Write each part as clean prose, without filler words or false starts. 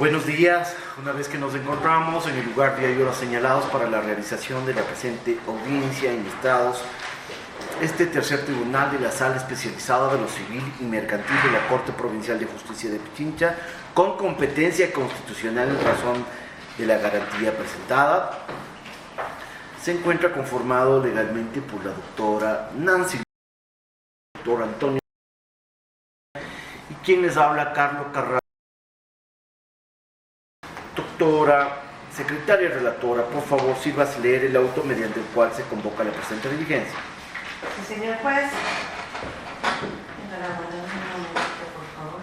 Buenos días, una vez que nos encontramos en el lugar, día y hora señalados para la realización de la presente audiencia instados este tercer tribunal de la Sala Especializada de lo Civil y Mercantil de la Corte Provincial de Justicia de Pichincha, con competencia constitucional en razón de la garantía presentada, se encuentra conformado legalmente por la doctora Nancy, doctor Antonio, y quien les habla, Carlos Carrasco. Doctora, secretaria y relatora, por favor, sírvase leer el auto mediante el cual se convoca la presente diligencia. Sí, señor juez. Tenga la bondad de un momento, por favor.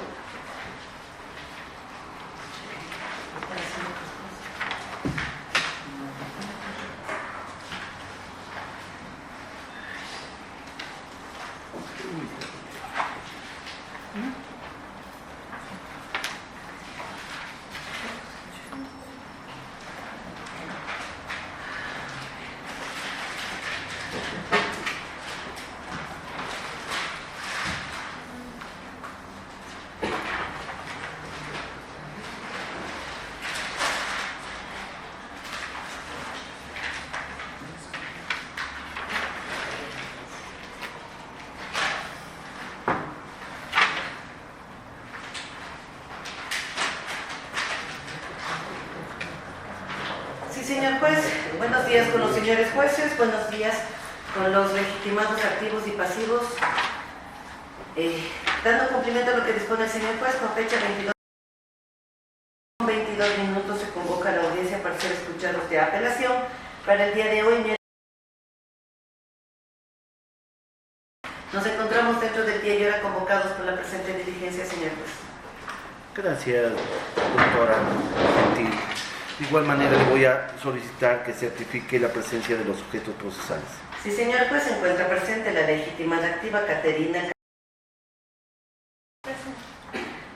Señor juez, buenos días con los señores jueces, buenos días con los legitimados activos y pasivos. Dando cumplimiento a lo que dispone el señor juez, con fecha 22 minutos se convoca la audiencia para ser escuchados de apelación. Para el día de hoy nos encontramos dentro del día y hora convocados por la presente diligencia, señor juez. Gracias, doctora Gentil. De igual manera le voy a solicitar que certifique la presencia de los sujetos procesales. Sí, señor juez, se encuentra presente la legitimada activa Caterina,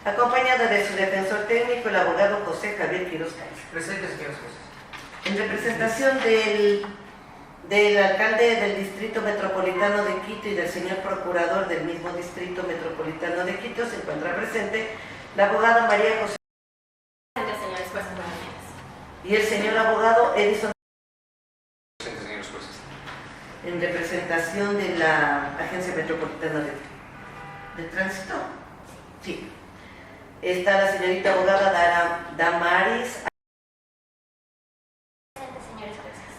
acompañada de su defensor técnico, el abogado José Javier Quiroz Cáez. Presente, señores jueces. En representación del alcalde del Distrito Metropolitano de Quito y del señor procurador del mismo Distrito Metropolitano de Quito, se encuentra presente la abogada María José y el señor abogado Edison. Presente, señores jueces. En representación de la Agencia Metropolitana de Tránsito. Sí. Está la señorita abogada Damaris. Presente, señores jueces.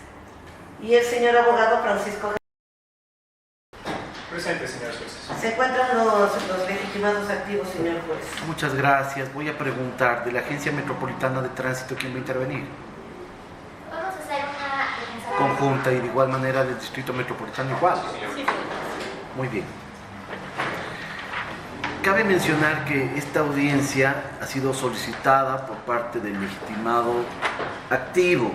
Y el señor abogado Francisco. Presente, señores jueces. Se encuentran los legitimados activos, señor juez. Muchas gracias. Voy a preguntar, de la Agencia Metropolitana de Tránsito, ¿quién va a intervenir? Vamos a hacer una defensa Conjunta y de igual manera del Distrito Metropolitano igual. Sí, señor. Sí, Muy bien. Cabe mencionar que esta audiencia ha sido solicitada por parte del legitimado activo.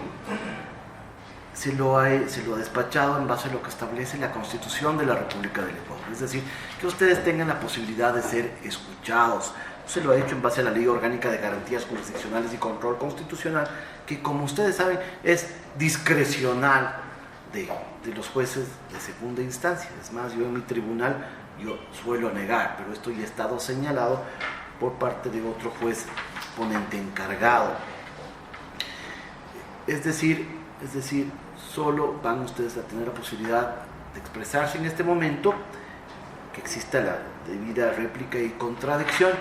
Se lo ha despachado en base a lo que establece la Constitución de la República del Ecuador. Es decir, que ustedes tengan la posibilidad de ser escuchados. Se lo ha hecho en base a la Ley Orgánica de Garantías Jurisdiccionales y Control Constitucional, que, como ustedes saben, es discrecional de los jueces de segunda instancia. Es más, yo en mi tribunal yo suelo negar, pero esto ya ha estado señalado por parte de otro juez ponente encargado. Es decir, solo van ustedes a tener la posibilidad de expresarse en este momento, que exista la debida réplica y contradicción,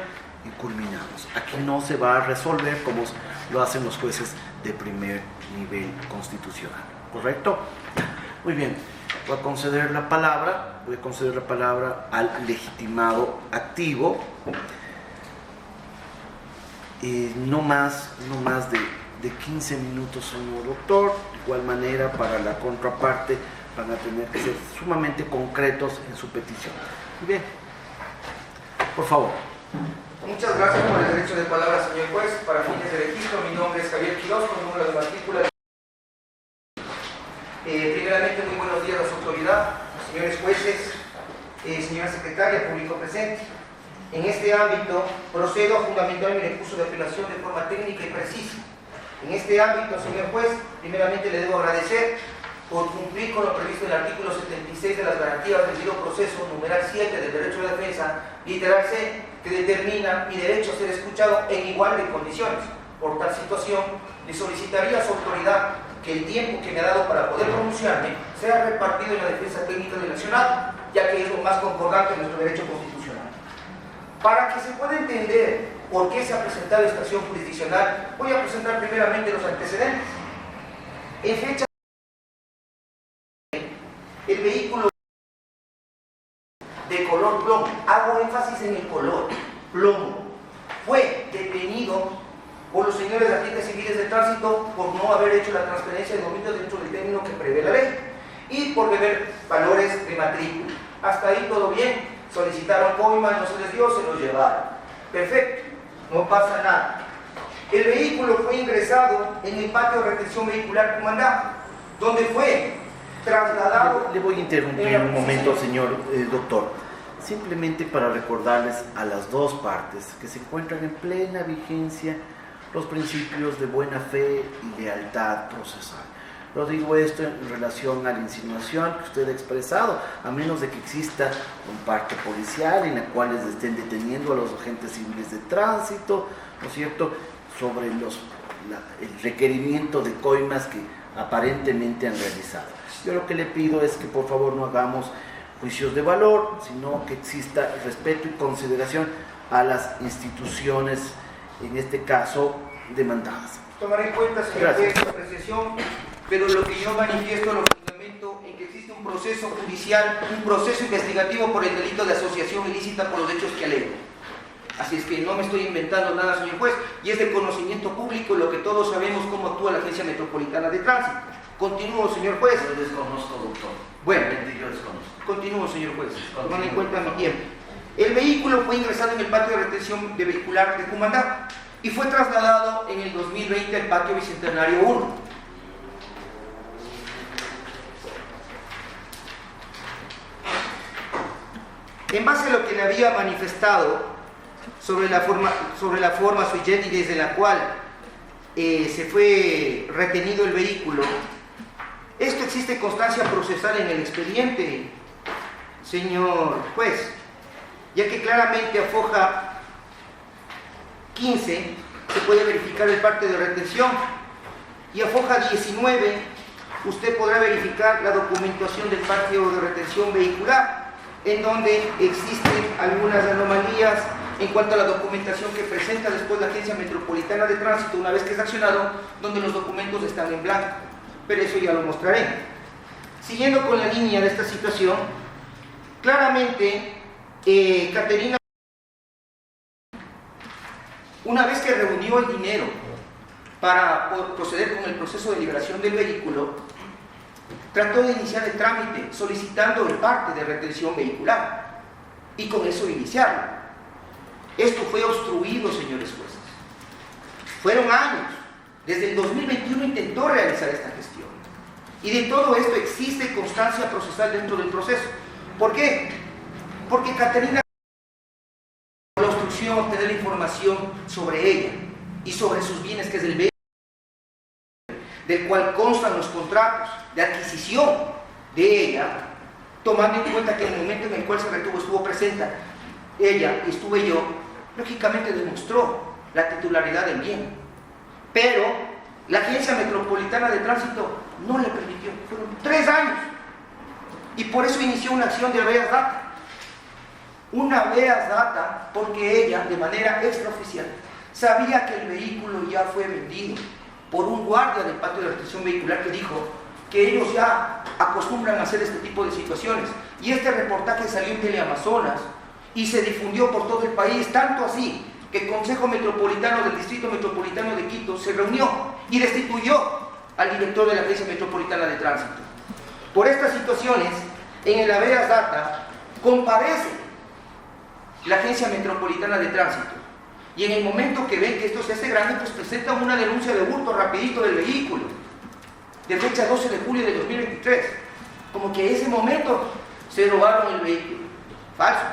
y culminamos. Aquí no se va a resolver como lo hacen los jueces de primer nivel constitucional, ¿correcto? Muy bien, voy a conceder la palabra al legitimado activo, no más de 15 minutos, señor doctor. De igual manera, para la contraparte van a tener que ser sumamente concretos en su petición. Muy bien, por favor. Muchas gracias por el derecho de palabra, señor juez. Para fines de registro, mi nombre es Javier Quiroz, con número de matrícula. Primeramente, muy buenos días a su autoridad, señores jueces, señora secretaria, público presente. En este ámbito, procedo a fundamentar mi recurso de apelación de forma técnica y precisa. En este ámbito, señor juez, primeramente le debo agradecer por cumplir con lo previsto en el artículo 76 de las garantías del debido proceso, numeral 7 del derecho de defensa, literal C, que determina mi derecho a ser escuchado en igualdad de condiciones. Por tal situación, le solicitaría a su autoridad que el tiempo que me ha dado para poder pronunciarme sea repartido en la defensa técnica del accionado, ya que es lo más concordante en nuestro derecho constitucional. Para que se pueda entender por qué se ha presentado esta acción jurisdiccional, voy a presentar primeramente los antecedentes. En fecha, el vehículo de color plomo, hago énfasis en el color plomo, fue detenido por los señores agentes civiles de tránsito por no haber hecho la transferencia de dominio dentro del término que prevé la ley y por deber valores de matrícula. Hasta ahí todo bien, solicitaron coimas, no se les dio, se los llevaron. Perfecto, no pasa nada. El vehículo fue ingresado en el patio de retención vehicular Comandá, donde fue trasladado... Le voy a interrumpir un momento, señor doctor, simplemente para recordarles a las dos partes que se encuentran en plena vigencia los principios de buena fe y lealtad procesal. Lo digo esto en relación a la insinuación que usted ha expresado, a menos de que exista un parte policial en la cual les estén deteniendo a los agentes civiles de tránsito, ¿no es cierto?, sobre el requerimiento de coimas que aparentemente han realizado. Yo lo que le pido es que por favor no hagamos juicios de valor, sino que exista respeto y consideración a las instituciones, en este caso, demandadas. Tomaré en cuenta, señor juez, esta apreciación, pero lo que yo manifiesto lo fundamento en que existe un proceso judicial, un proceso investigativo por el delito de asociación ilícita por los hechos que alego. Así es que no me estoy inventando nada, señor juez, y es de conocimiento público lo que todos sabemos cómo actúa la Agencia Metropolitana de Tránsito. Continúo, señor juez. Yo desconozco, doctor. Bueno, yo desconozco. Continúo, señor juez, tomando en cuenta mi tiempo. El vehículo fue ingresado en el patio de retención de vehicular de Comandá y fue trasladado en el 2020 al patio Bicentenario 1. En base a lo que le había manifestado sobre la forma sui generis de la cual se fue retenido el vehículo, esto existe constancia procesal en el expediente, señor juez, ya que claramente a foja 15 se puede verificar el parte de retención y a foja 19 usted podrá verificar la documentación del patio de retención vehicular, en donde existen algunas anomalías en cuanto a la documentación que presenta después la Agencia Metropolitana de Tránsito una vez que es accionado, donde los documentos están en blanco, pero eso ya lo mostraré. Siguiendo con la línea de esta situación, claramente Caterina, una vez que reunió el dinero para proceder con el proceso de liberación del vehículo, trató de iniciar el trámite solicitando el parte de retención vehicular y con eso iniciarlo. Esto fue obstruido, señores jueces. Fueron años. Desde el 2021 intentó realizar esta gestión. Y de todo esto existe constancia procesal dentro del proceso. ¿Por qué? Porque Caterina la obstrucción obtener la información sobre ella y sobre sus bienes, que es el vehículo, del cual constan los contratos de adquisición de ella, tomando en cuenta que en el momento en el cual se retuvo estuvo presente ella y estuve yo, lógicamente demostró la titularidad del bien. Pero la Agencia Metropolitana de Tránsito no le permitió. Fueron 3 años. Y por eso inició una acción de habeas data. Una habeas data porque ella, de manera extraoficial, sabía que el vehículo ya fue vendido por un guardia del patio de retención vehicular que dijo que ellos ya acostumbran a hacer este tipo de situaciones. Y este reportaje salió en Teleamazonas y se difundió por todo el país, tanto así que el Consejo Metropolitano del Distrito Metropolitano de Quito se reunió y destituyó al director de la Agencia Metropolitana de Tránsito. Por estas situaciones, en el habeas data, comparece la Agencia Metropolitana de Tránsito y en el momento que ven que esto se hace grande, pues presentan una denuncia de hurto rapidito del vehículo, de fecha 12 de julio de 2023, como que en ese momento se robaron el vehículo. Falso.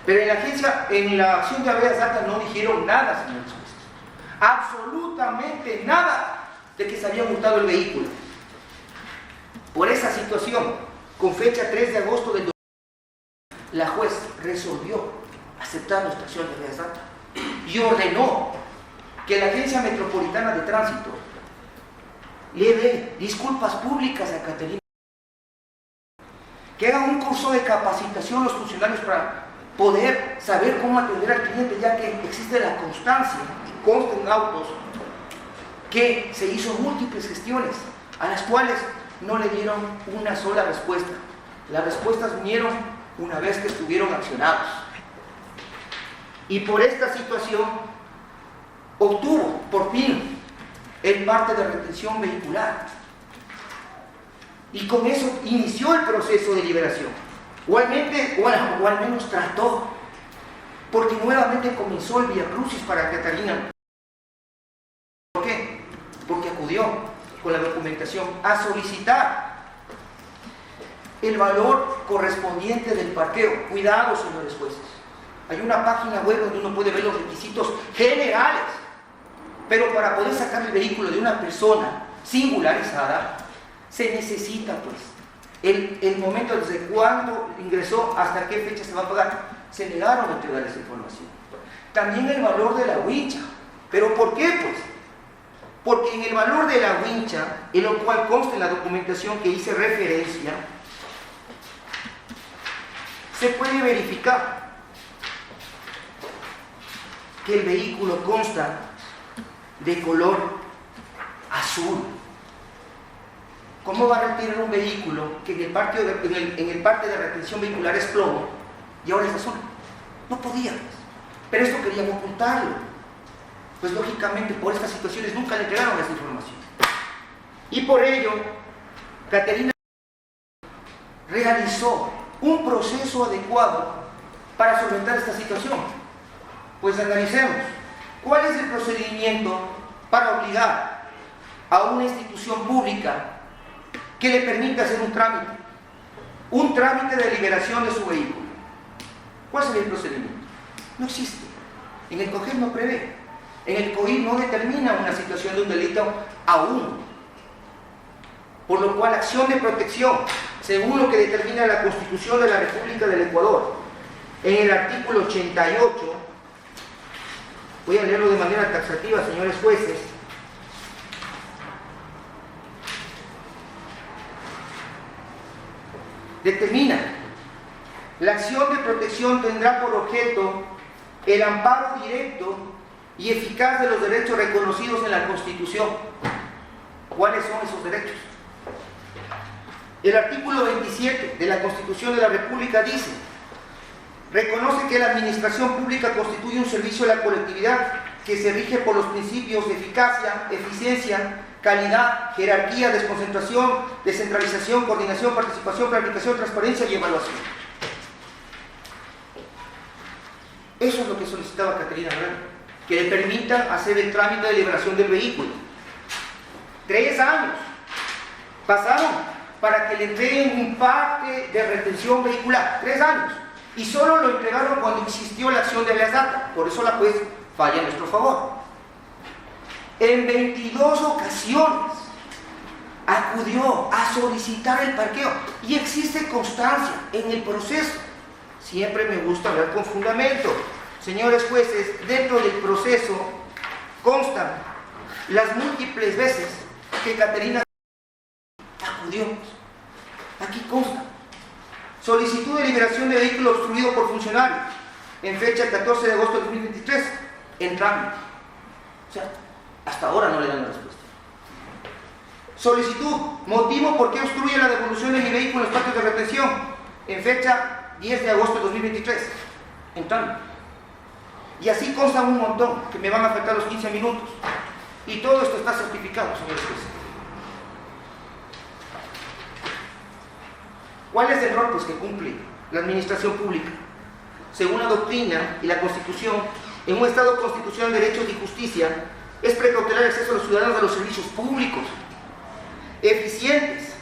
Pero en la acción de habeas data no dijeron nada, señores jueces. Absolutamente nada de que se había hurtado el vehículo. Por esa situación, con fecha 3 de agosto del 2020, la juez resolvió aceptar nuestra acción de habeas data y ordenó que la Agencia Metropolitana de Tránsito le dé disculpas públicas a Caterina, que hagan un curso de capacitación los funcionarios para poder saber cómo atender al cliente, ya que existe la constancia y consta en autos que se hizo múltiples gestiones a las cuales no le dieron una sola respuesta. Las respuestas vinieron una vez que estuvieron accionados. Y por esta situación obtuvo por fin el parte de retención vehicular. Y con eso inició el proceso de liberación. O al menos trató, porque nuevamente comenzó el viacrucis para Caterina. ¿Por qué? Porque acudió con la documentación a solicitar el valor correspondiente del parqueo. Cuidado, señores jueces. Hay una página web donde uno puede ver los requisitos generales, pero para poder sacar el vehículo de una persona singularizada, se necesita pues el momento desde cuándo ingresó hasta qué fecha se va a pagar. Se negaron a entregar esa información. También el valor de la wincha. ¿Pero por qué pues? Porque en el valor de la wincha, en lo cual consta en la documentación que hice referencia, se puede verificar que el vehículo consta de color azul. ¿Cómo va a retirar un vehículo que en el parte de retención vehicular es plomo y ahora es azul? No podía, pero esto querían ocultarlo. Pues lógicamente por estas situaciones nunca le entregaron esa información. Y por ello, Caterina realizó un proceso adecuado para solventar esta situación. Pues analicemos cuál es el procedimiento para obligar a una institución pública que le permita hacer un trámite de liberación de su vehículo. ¿Cuál sería el procedimiento? No existe. En el COGEL no prevé. En el COIR no determina una situación de un delito aún. Por lo cual, acción de protección, según lo que determina la Constitución de la República del Ecuador, en el artículo 88, voy a leerlo de manera taxativa, señores jueces, determina: la acción de protección tendrá por objeto el amparo directo y eficaz de los derechos reconocidos en la Constitución. ¿Cuáles son esos derechos? El artículo 27 de la Constitución de la República dice: reconoce que la administración pública constituye un servicio a la colectividad que se rige por los principios de eficacia, eficiencia, calidad, jerarquía, desconcentración, descentralización, coordinación, participación, planificación, transparencia y evaluación. Eso es lo que solicitaba Caterina Grande, que le permitan hacer el trámite de liberación del vehículo. 3 años pasaron para que le entreguen un parte de retención vehicular. 3 años. Y solo lo entregaron cuando existió la acción de habeas data. Por eso la juez falla a nuestro favor. En 22 ocasiones acudió a solicitar el parqueo y existe constancia en el proceso. Siempre me gusta hablar con fundamento. Señores jueces, dentro del proceso constan las múltiples veces que Caterina acudió. Aquí consta: solicitud de liberación de vehículo obstruido por funcionario en fecha 14 de agosto de 2023 en trámite. O sea, hasta ahora no le dan la respuesta. Solicitud, motivo por qué obstruye la devolución de mi vehículo en los patios de retención en fecha 10 de agosto de 2023 en trámite. Y así consta un montón que me van a afectar los 15 minutos. Y todo esto está certificado, señores jueces. ¿Cuál es el rol pues, que cumple la administración pública? Según la doctrina y la Constitución, en un Estado constitucional de derechos y justicia, es precautelar el acceso de los ciudadanos a los servicios públicos eficientes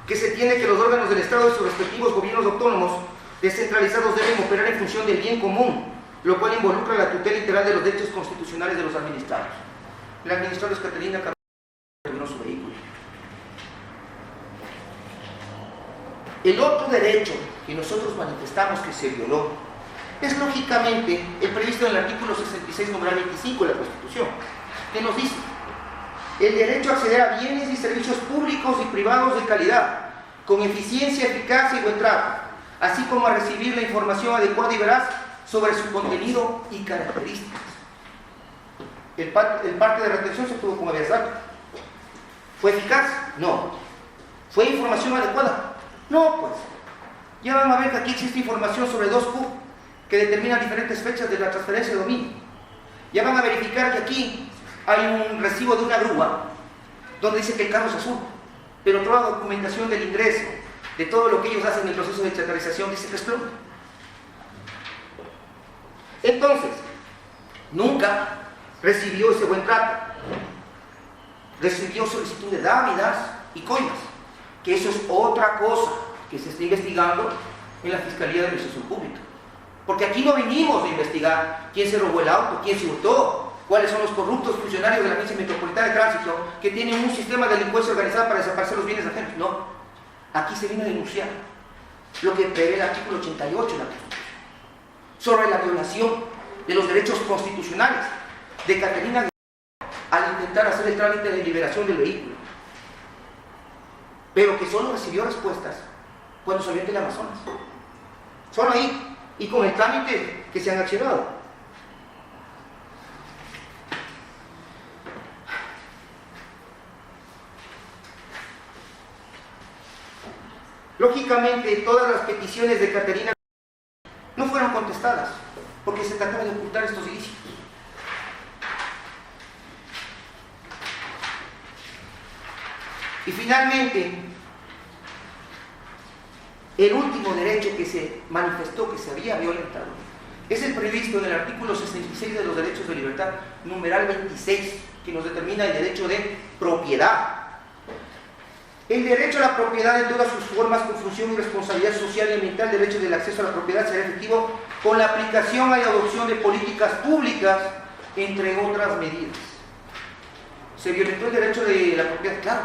que se tiene que los órganos del Estado y sus respectivos gobiernos autónomos descentralizados deben operar en función del bien común, lo cual involucra la tutela integral de los derechos constitucionales de los administrados. La administradora es Caterina Carvajal, terminó su vehículo. El otro derecho que nosotros manifestamos que se violó es lógicamente el previsto en el artículo 66, numeral 25 de la Constitución, que nos dice: el derecho a acceder a bienes y servicios públicos y privados de calidad, con eficiencia, eficacia y buen trato, así como a recibir la información adecuada y veraz sobre su contenido y características. El parte de retención se tuvo como había dado. ¿Fue eficaz? No. ¿Fue información adecuada? No, pues. Ya van a ver que aquí existe información sobre 2Q que determinan diferentes fechas de la transferencia de dominio. Ya van a verificar que aquí hay un recibo de una grúa donde dice que el carro es azul, pero toda la documentación del ingreso, de todo lo que ellos hacen en el proceso de chatarrización, dice que es plomo. Entonces, nunca recibió ese buen trato. Recibió solicitud de dávidas y coimas, que eso es otra cosa que se está investigando en la Fiscalía de Administración Pública. Porque aquí no venimos a investigar quién se robó el auto, quién se hurtó, cuáles son los corruptos funcionarios de la Agencia Metropolitana de Tránsito que tienen un sistema de delincuencia organizada para desaparecer los bienes ajenos. No, aquí se viene a denunciar lo que prevé el artículo 88 de la Constitución sobre la violación de los derechos constitucionales de Caterina al intentar hacer el trámite de liberación del vehículo, pero que solo recibió respuestas cuando salió del Amazonas, solo ahí, y con el trámite que se han accionado. Lógicamente, todas las peticiones de Caterina no fueron contestadas, porque se trataba de ocultar estos ilícitos. Y finalmente, el último derecho que se manifestó que se había violentado es el previsto en el artículo 66 de los derechos de libertad, numeral 26, que nos determina el derecho de propiedad. El derecho a la propiedad en todas sus formas, con función y responsabilidad social y ambiental, el derecho del acceso a la propiedad será efectivo con la aplicación y adopción de políticas públicas, entre otras medidas. ¿Se violentó el derecho de la propiedad? Claro,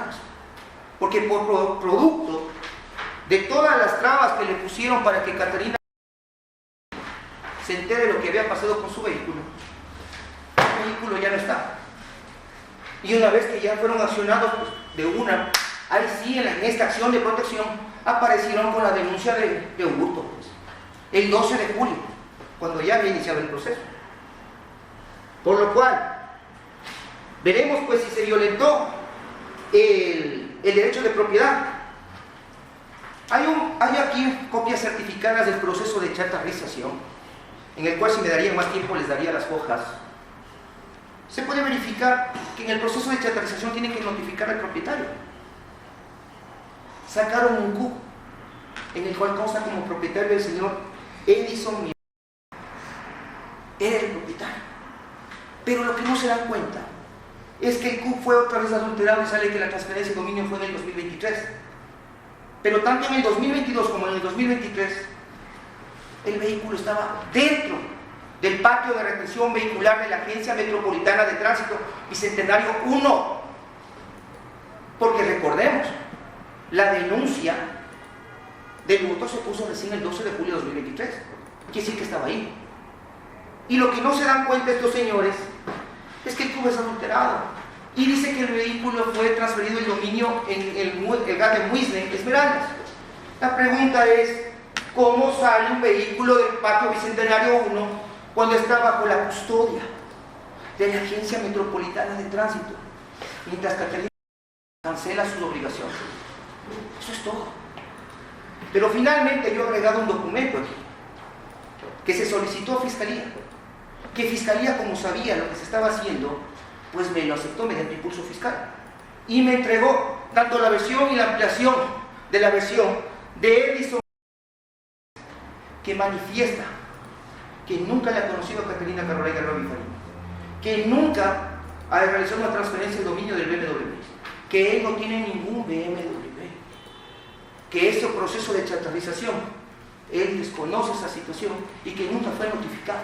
porque por producto de todas las trabas que le pusieron para que Caterina se entere de lo que había pasado con su vehículo, el vehículo ya no está. Y una vez que ya fueron accionados, pues, de una, ahí sí, en esta acción de protección, aparecieron con la denuncia de hurto, pues, el 12 de julio, cuando ya había iniciado el proceso. Por lo cual, veremos pues si se violentó el derecho de propiedad. Hay aquí copias certificadas del proceso de chatarrización, en el cual, si me darían más tiempo, les daría las hojas. Se puede verificar que en el proceso de chatarrización tienen que notificar al propietario. Sacaron un Q en el cual consta como propietario el señor Edison Miranda. Era el propietario. Pero lo que no se dan cuenta es que el Q fue otra vez adulterado y sale que la transferencia de dominio fue en el 2023. Pero tanto en el 2022 como en el 2023, el vehículo estaba dentro del patio de retención vehicular de la Agencia Metropolitana de Tránsito Bicentenario 1. Porque recordemos, la denuncia del hurto se puso recién el 12 de julio de 2023. Quiere decir que estaba ahí. Y lo que no se dan cuenta estos señores es que el cubo es adulterado. Y dice que el vehículo fue transferido el dominio en el GAT de Muisne, Esmeraldas. La pregunta es, ¿cómo sale un vehículo del patio Bicentenario 1 cuando está bajo la custodia de la Agencia Metropolitana de Tránsito, mientras Caterina cancela sus obligaciones? Eso es todo. Pero finalmente yo he agregado un documento aquí, que se solicitó a Fiscalía, que Fiscalía, como sabía lo que se estaba haciendo, pues me lo aceptó mediante impulso fiscal y me entregó tanto la versión y la ampliación de la versión de Edison, que manifiesta que nunca le ha conocido a Caterina Carolina Guerrero, que nunca ha realizado una transferencia de dominio del BMW, que él no tiene ningún BMW, que ese proceso de chatarrización, él desconoce esa situación y que nunca fue notificado.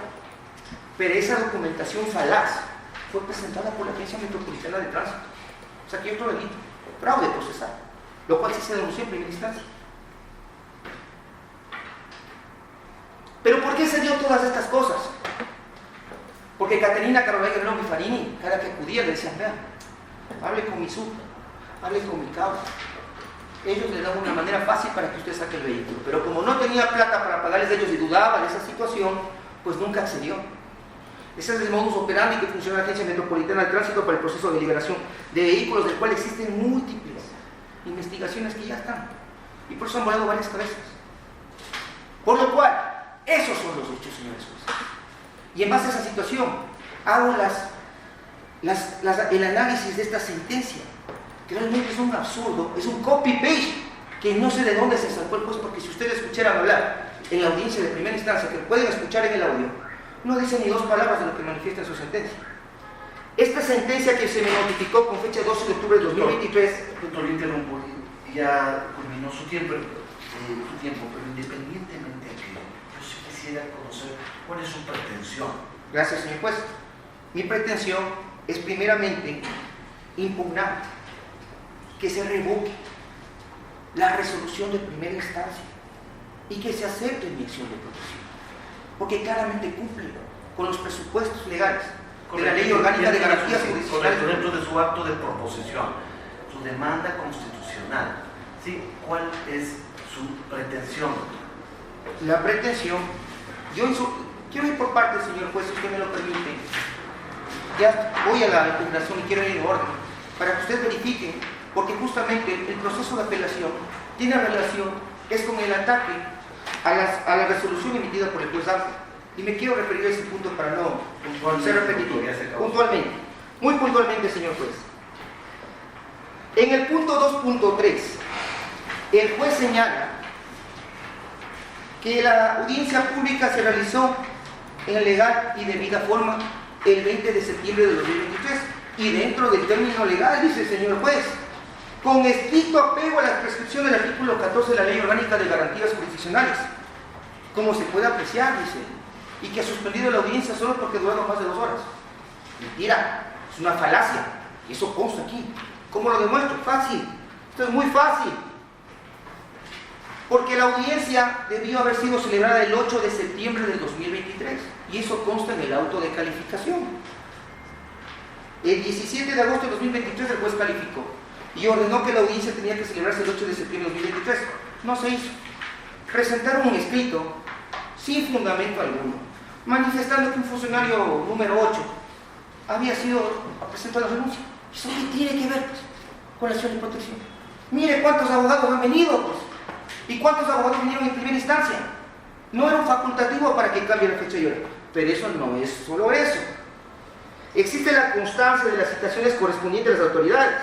Pero esa documentación falaz fue presentada por la Agencia Metropolitana de Tránsito. O sea, que hay otro delito, fraude procesal, lo cual sí se denunció en primera instancia. ¿Pero por qué se dio todo todas estas cosas. Porque Caterina Carolina Guerrero Bifarini, cada que acudía le decían, vean, hable con mi sub, hable con mi cabo. Ellos le dan una manera fácil para que usted saque el vehículo. Pero como no tenía plata para pagarles a ellos y dudaba de esa situación, pues nunca accedió. Ese es el modus operandi que funciona la Agencia Metropolitana de Tránsito para el proceso de liberación de vehículos, del cual existen múltiples investigaciones que ya están. Y por eso han volado varias cabezas. Por lo cual, esos son los hechos, señores jueces. Y en base a esa situación, hago el análisis de esta sentencia, que realmente es un absurdo, es un copy-paste, que no sé de dónde se sacó el juez, porque si ustedes escucharan hablar en la audiencia de primera instancia, que pueden escuchar en el audio, no dice ni dos palabras de lo que manifiesta en su sentencia. Esta sentencia que se me notificó con fecha 12 de octubre de 2023... Doctor, le interrumpo, ya culminó su tiempo, pero independientemente de que yo sí quisiera conocer cuál es su pretensión. Gracias, señor juez. Mi pretensión es primeramente impugnar que se revoque la resolución de primera instancia y que se acepte mi acción de protección, porque claramente cumple con los presupuestos legales de la Ley Orgánica de Garantías Jurisdiccionales. Correcto, dentro de su acto de proposición, su demanda constitucional, ¿sí? ¿Cuál es su pretensión, doctor? La pretensión, quiero ir por partes, señor juez, si usted me lo permite. Ya voy a la impugnación y quiero ir en orden, para que usted verifique, porque justamente el proceso de apelación tiene relación, es con el ataque a la resolución emitida por el juez Ángel. Y me quiero referir a ese punto para no ser repetitivo. Puntualmente, muy puntualmente, señor juez. En el punto 2.3, el juez señala que la audiencia pública se realizó en legal y debida forma el 20 de septiembre de 2023 y dentro del término legal, dice el señor juez, con estricto apego a la prescripción del artículo 14 de la Ley Orgánica de Garantías Jurisdiccionales, como se puede apreciar, dice, y que ha suspendido la audiencia solo porque duraron más de 2 horas. Mentira, es una falacia, y eso consta aquí. ¿Cómo lo demuestro? Fácil, esto es muy fácil. Porque la audiencia debió haber sido celebrada el 8 de septiembre del 2023, y eso consta en el auto de calificación. El 17 de agosto de 2023 el juez calificó y ordenó que la audiencia tenía que celebrarse el 8 de septiembre de 2023. No se hizo. Presentaron un escrito sin fundamento alguno, manifestando que un funcionario número 8 había sido presentado la renuncia. ¿Eso qué tiene que ver, pues, con la acción de protección? Mire cuántos abogados han venido, pues, y cuántos abogados vinieron en primera instancia. No era un facultativo para que cambie la fecha y hora, pero eso no es solo eso. Existe la constancia de las citaciones correspondientes a las autoridades,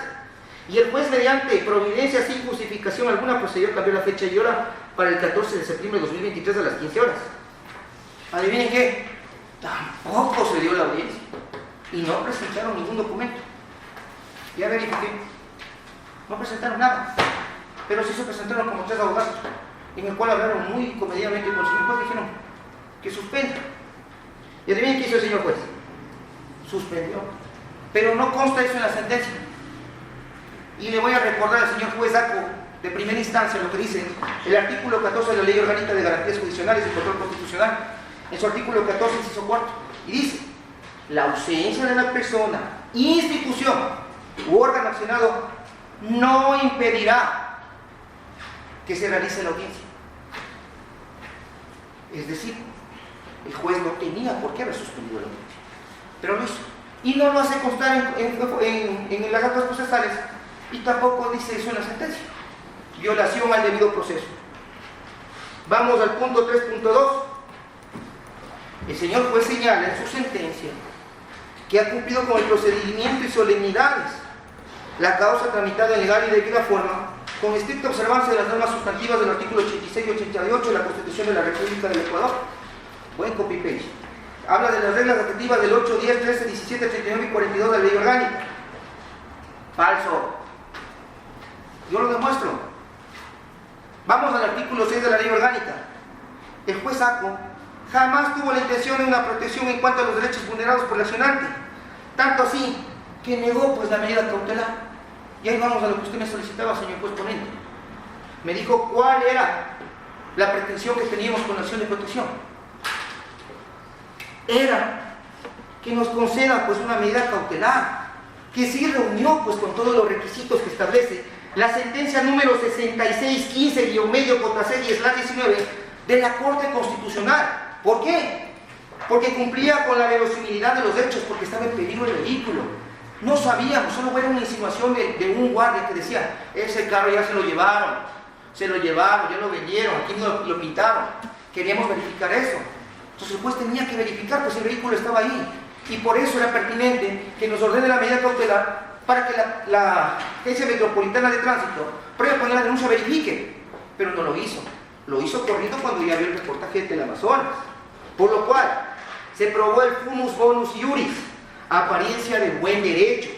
y el juez, mediante providencia sin justificación alguna, procedió a cambiar la fecha y hora para el 14 de septiembre de 2023 a las 15 horas. ¿Adivinen qué? Tampoco se dio la audiencia y no presentaron ningún documento. Ya verifiqué, no presentaron nada, pero sí se presentaron como 3 abogados, en el cual hablaron muy comedidamente con el señor juez, dijeron que suspenda. Y adivinen qué hizo el señor juez. Suspendió, pero no consta eso en la sentencia. Y le voy a recordar al señor juez Aco de primera instancia lo que dice el artículo 14 de la Ley Orgánica de Garantías Jurisdiccionales y Control Constitucional, en su artículo 14, inciso 4, y dice: la ausencia de la persona, institución u órgano accionado no impedirá que se realice la audiencia. Es decir, el juez no tenía por qué haber suspendido la audiencia, pero lo hizo. Y no lo hace constar en las actas procesales, y tampoco dice eso en la sentencia. Violación al debido proceso. Vamos al punto 3.2. El señor juez señala en su sentencia que ha cumplido con el procedimiento y solemnidades la causa tramitada en legal y debida forma, con estricta observancia de las normas sustantivas del artículo 86 y 88 de la Constitución de la República del Ecuador. Buen copy-paste. Habla de las reglas efectivas del 8, 10, 13, 17, 39 y 42 de la Ley Orgánica. Falso. Yo lo demuestro. Vamos al artículo 6 de la Ley Orgánica. El juez Aco jamás tuvo la intención de una protección en cuanto a los derechos vulnerados por el accionante, tanto así que negó pues la medida cautelar. Y ahí vamos a lo que usted me solicitaba, señor juez ponente. Me dijo cuál era la pretensión que teníamos con la acción de protección. era que nos conceda pues una medida cautelar, que sí reunió pues con todos los requisitos que establece la sentencia número 6615-medio-C10/19 de la Corte Constitucional. ¿Por qué? Porque cumplía con la verosimilidad de los hechos, porque estaba en peligro el vehículo. No sabíamos, solo era una insinuación de un guardia que decía, ese carro ya se lo llevaron, ya lo vendieron, aquí lo pintaron. Queríamos verificar eso. Entonces el juez tenía que verificar, pues el vehículo estaba ahí. Y por eso era pertinente que nos ordene la medida cautelar para que la Agencia Metropolitana de Tránsito, previo a poner la denuncia, verifique. Pero no lo hizo. Lo hizo corriendo cuando ya vio el reportaje de Teleamazonas. Por lo cual, se probó el fumus bonus iuris, apariencia de buen derecho,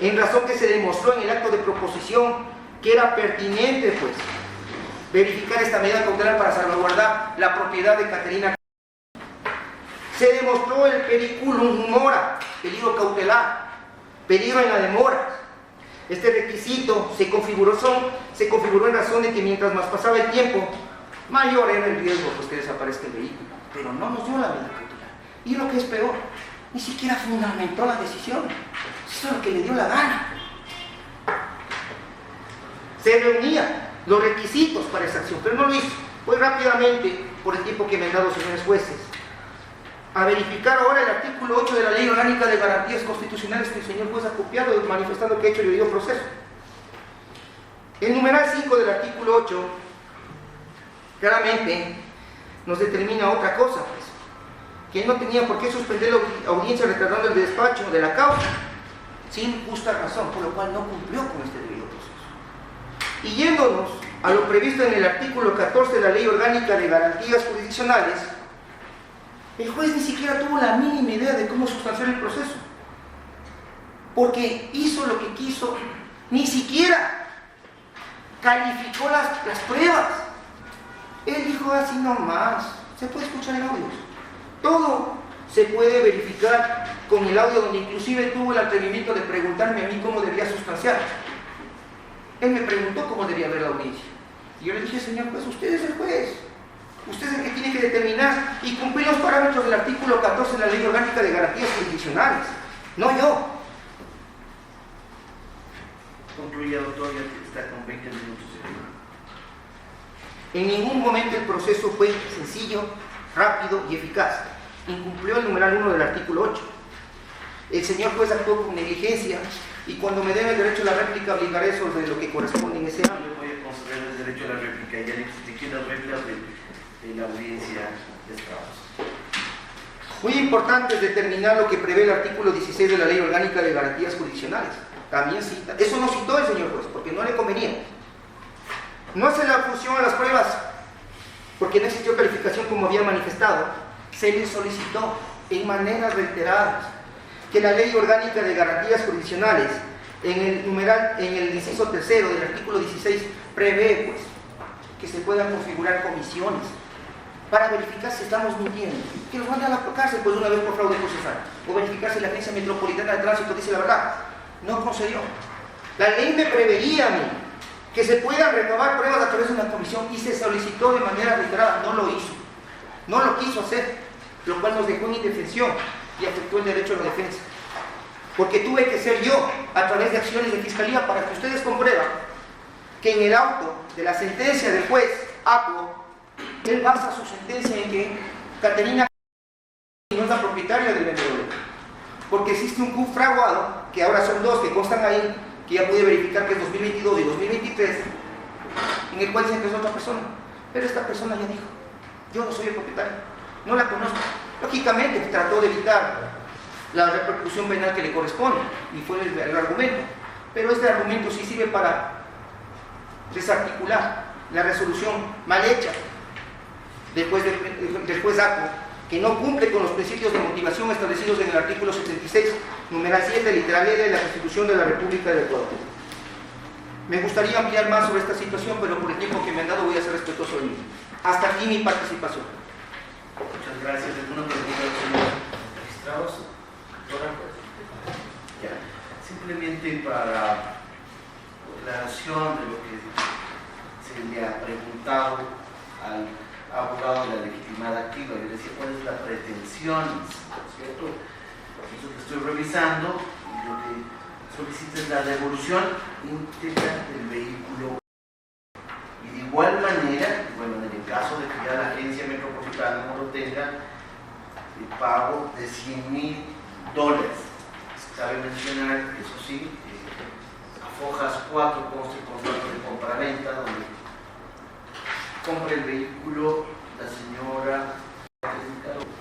en razón que se demostró en el acto de proposición que era pertinente, pues, verificar esta medida cautelar para salvaguardar la propiedad de Caterina. Se demostró el periculum mora, peligro cautelar, peligro en la demora. Este requisito se configuró en razón de que mientras más pasaba el tiempo, mayor era el riesgo pues, que desaparezca el vehículo. Pero no nos dio la medida cautelar. Y lo que es peor, ni siquiera fundamentó la decisión. Eso es lo que le dio la gana. Se reunían los requisitos para esa acción, pero no lo hizo. Voy rápidamente, por el tiempo que me han dado, señores jueces, a verificar ahora el artículo 8 de la Ley Orgánica de Garantías Constitucionales que el señor juez ha copiado, manifestando que ha hecho el debido proceso. El numeral 5 del artículo 8 claramente nos determina otra cosa, pues, que no tenía por qué suspender la audiencia retardando el despacho de la causa sin justa razón, por lo cual no cumplió con este debido proceso. Y yéndonos a lo previsto en el artículo 14 de la Ley Orgánica de Garantías Jurisdiccionales, el juez ni siquiera tuvo la mínima idea de cómo sustanciar el proceso, porque hizo lo que quiso, ni siquiera calificó las pruebas. Él dijo así nomás, se puede escuchar el audio. Todo se puede verificar con el audio, donde inclusive tuvo el atrevimiento de preguntarme a mí cómo debía sustanciar. Él me preguntó cómo debía haber la audiencia. Y yo le dije, señor juez, usted es el juez. Usted es el que tiene que determinar y cumplir los parámetros del artículo 14 de la Ley Orgánica de Garantías Jurisdiccionales, no yo. Concluye, doctor, ya está con 20 minutos. En ningún momento el proceso fue sencillo, rápido y eficaz. Incumplió el numeral 1 del artículo 8. El señor juez actuó con negligencia y cuando me den el derecho a la réplica obligaré sobre lo que corresponde en ese ámbito. Yo voy a conceder el derecho a la réplica y ya le expliqué las reglas de la audiencia de estrados. Muy importante es determinar lo que prevé el artículo 16 de la Ley Orgánica de Garantías Jurisdiccionales. También cita, eso no citó el señor juez porque no le convenía. No hace la fusión a las pruebas porque no existió calificación como había manifestado. Se le solicitó en maneras reiteradas que la Ley Orgánica de Garantías Jurisdiccionales en el inciso tercero del artículo 16 prevé pues que se puedan configurar comisiones para verificar si estamos mintiendo, que los manden a la cárcel pues de una vez por fraude procesal, o verificar si la Agencia Metropolitana de Tránsito dice la verdad. No concedió. La ley me preveía a mí que se puedan recabar pruebas a través de una comisión y se solicitó de manera reiterada, no lo hizo, no lo quiso hacer, lo cual nos dejó en indefensión y afectó el derecho a la defensa, porque tuve que ser yo, a través de acciones de fiscalía, para que ustedes comprueban que en el auto de la sentencia del juez Acuo, él basa su sentencia en que Caterina no es la propietaria del vendedor, porque existe un CUF fraguado, que ahora son dos que constan ahí, que ya pude verificar que es 2022 y 2023, en el cual dice que es otra persona, pero esta persona ya dijo, yo no soy el propietario, no la conozco. Lógicamente trató de evitar la repercusión penal que le corresponde, y fue el argumento, pero este argumento sí sirve para desarticular la resolución mal hecha del juez Acuo, que no cumple con los principios de motivación establecidos en el artículo 76, numeral 7, literal E de la Constitución de la República del Ecuador. Me gustaría ampliar más sobre esta situación, pero por el tiempo que me han dado voy a ser respetuoso de mí. Hasta aquí mi participación. Muchas gracias. ¿Alguna pregunta de los señores registrados? Ya. Simplemente para aclaración de lo que se le ha preguntado al abogado de la legitimada activa, yo decía, ¿cuál es la pretensión resolución íntegra del vehículo. Y de igual manera, en el caso de que ya la agencia metropolitana no lo tenga, el pago de $100,000. Cabe mencionar, eso sí, a Fojas 4 consta el contrato de compra-venta, donde compra el vehículo la señora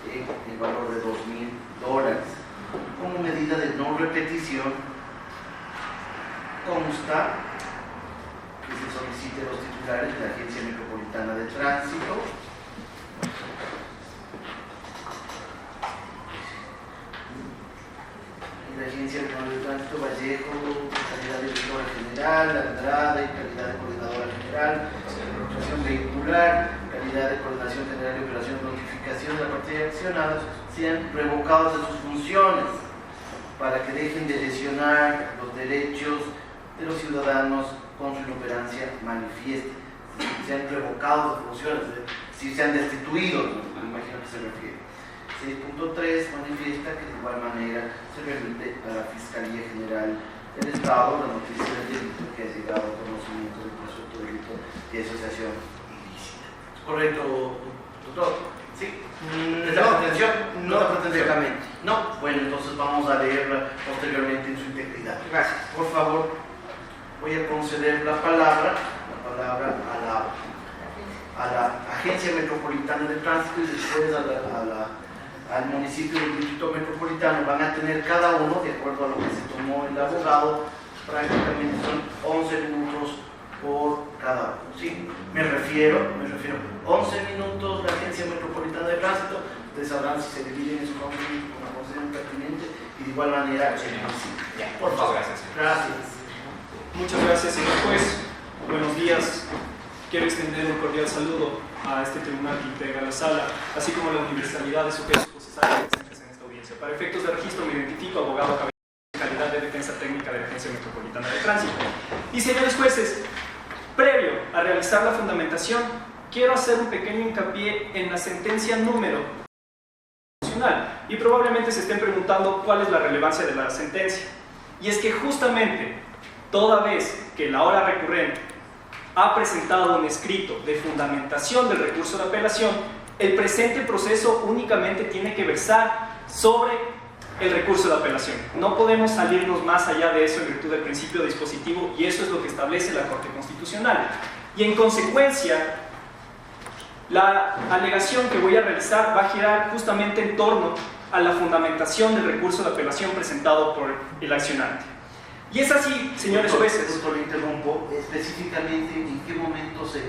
en el valor de $2,000. Como medida de no repetición, consta que se solicite a los titulares de la Agencia Metropolitana de Tránsito la Agencia Metropolitana de Tránsito Vallejo, calidad de directora general, Andrada y calidad de coordinadora general, operación vehicular, calidad de coordinación general y operación de notificación de la partida de accionados, sean revocados de sus funciones para que dejen de lesionar los derechos de los ciudadanos con su inoperancia manifiesta. Sean revocados de funciones, si sean destituidos, me imagino que se refiere. 6.3 manifiesta que de igual manera se remite a la Fiscalía General del Estado la noticia del delito que ha llegado a conocimiento del presunto delito de asociación ilícita. ¿Es correcto, doctor? ¿Sí? ¿Es la pretensión? No, perfectamente. No. Bueno, entonces vamos a leerla posteriormente en su integridad. Gracias. Por favor, voy a conceder la palabra a la Agencia Metropolitana de Tránsito y después al municipio del Distrito Metropolitano. Van a tener cada uno, de acuerdo a lo que se tomó el abogado, prácticamente son 11 minutos por cada uno. ¿Sí? Me refiero, 11 minutos la Agencia Metropolitana de Tránsito. Ustedes sabrán si se dividen esos 11 minutos con la consideración pertinente y de igual manera el municipio. Por favor. Gracias. Muchas gracias, señor juez. Buenos días. Quiero extender un cordial saludo a este tribunal que integra la sala, así como a la universalidad de sujetos procesales presentes en esta audiencia. Para efectos de registro me identifico abogado en calidad de defensa técnica de la Agencia Metropolitana de Tránsito. Y señores jueces, previo a realizar la fundamentación, quiero hacer un pequeño hincapié en la sentencia número constitucional y probablemente se estén preguntando cuál es la relevancia de la sentencia. Y es que justamente toda vez que la hora recurrente ha presentado un escrito de fundamentación del recurso de apelación, el presente proceso únicamente tiene que versar sobre el recurso de apelación. No podemos salirnos más allá de eso en virtud del principio dispositivo, y eso es lo que establece la Corte Constitucional. Y en consecuencia, la alegación que voy a realizar va a girar justamente en torno a la fundamentación del recurso de apelación presentado por el accionante. Y es así, señores jueces. Doctor, le interrumpo. Específicamente, ¿en qué momento se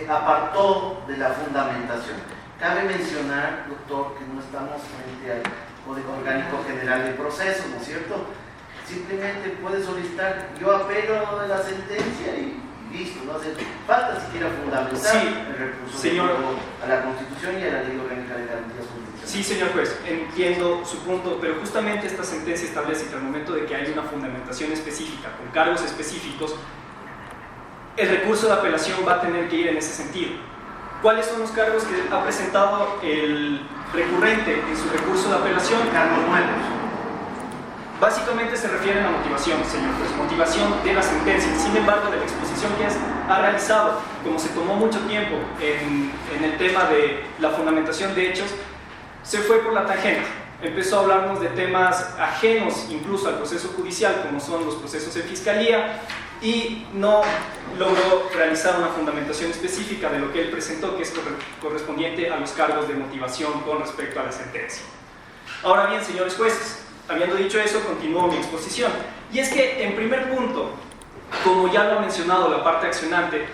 apartó de la fundamentación? Cabe mencionar, doctor, que no estamos frente al Código Orgánico General de Procesos, ¿no es cierto? Simplemente puede solicitar, yo apelo de la sentencia y listo, no hace falta siquiera fundamentar el recurso señor, a la Constitución y a la Ley Orgánica de Garantías Jurídicas. Sí, señor juez, entiendo su punto, pero justamente esta sentencia establece que al momento de que hay una fundamentación específica, con cargos específicos, el recurso de apelación va a tener que ir en ese sentido. ¿Cuáles son los cargos que ha presentado el recurrente en su recurso de apelación? Cargos nuevos. Básicamente se refiere a la motivación, señor juez, motivación de la sentencia. Sin embargo, de la exposición que ha realizado, como se tomó mucho tiempo en el tema de la fundamentación de hechos, se fue por la tangente. Empezó a hablarnos de temas ajenos incluso al proceso judicial, como son los procesos de fiscalía, y no logró realizar una fundamentación específica de lo que él presentó, que es correspondiente a los cargos de motivación con respecto a la sentencia. Ahora bien, señores jueces, habiendo dicho eso, continúo mi exposición. Y es que, en primer punto, como ya lo ha mencionado la parte accionante,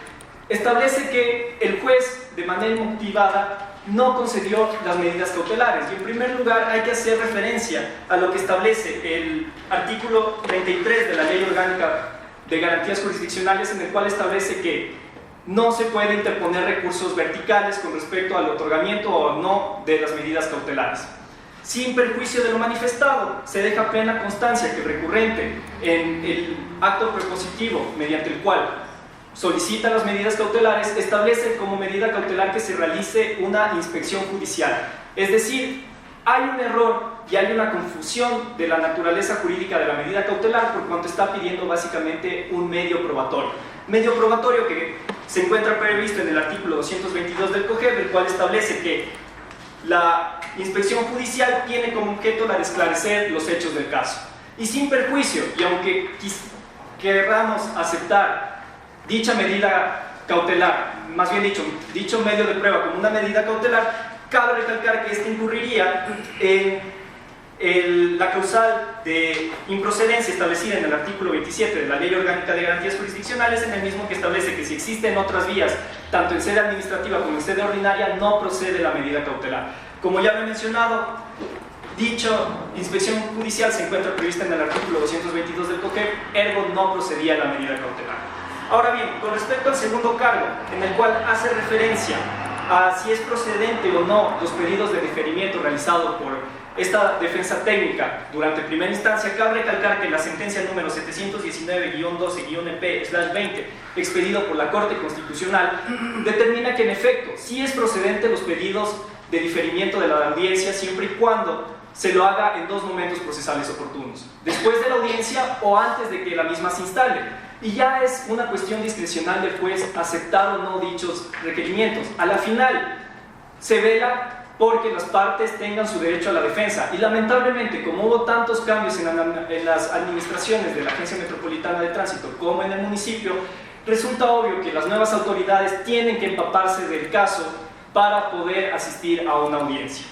establece que el juez, de manera motivada, no concedió las medidas cautelares. Y en primer lugar hay que hacer referencia a lo que establece el artículo 33 de la Ley Orgánica de Garantías Jurisdiccionales, en el cual establece que no se puede interponer recursos verticales con respecto al otorgamiento o no de las medidas cautelares. Sin perjuicio de lo manifestado, se deja plena constancia que el recurrente en el acto propositivo mediante el cual solicita las medidas cautelares establece como medida cautelar que se realice una inspección judicial. Es decir, hay un error y hay una confusión de la naturaleza jurídica de la medida cautelar por cuanto está pidiendo básicamente un medio probatorio. Medio probatorio que se encuentra previsto en el artículo 222 del COGEB, el cual establece que la inspección judicial tiene como objeto la de esclarecer los hechos del caso. Y sin perjuicio, y aunque querramos aceptar dicha medida cautelar, más bien dicho medio de prueba como una medida cautelar, cabe recalcar que este incurriría en la causal de improcedencia establecida en el artículo 27 de la Ley Orgánica de Garantías Jurisdiccionales, en el mismo que establece que si existen otras vías, tanto en sede administrativa como en sede ordinaria, no procede la medida cautelar. Como ya lo he mencionado, dicha inspección judicial se encuentra prevista en el artículo 222 del COGEB, ergo no procedía la medida cautelar. Ahora bien, con respecto al segundo cargo, en el cual hace referencia a si es procedente o no los pedidos de deferimiento realizados por esta defensa técnica durante primera instancia, cabe recalcar que la sentencia número 719-12-EP/20, expedido por la Corte Constitucional, determina que en efecto sí es procedente los pedidos de diferimiento de la audiencia siempre y cuando se lo haga en dos momentos procesales oportunos, después de la audiencia o antes de que la misma se instale. Y ya es una cuestión discrecional del juez aceptar o no dichos requerimientos. A la final se vela porque las partes tengan su derecho a la defensa, y lamentablemente, como hubo tantos cambios en las administraciones de la Agencia Metropolitana de Tránsito como en el municipio, resulta obvio que las nuevas autoridades tienen que empaparse del caso para poder asistir a una audiencia.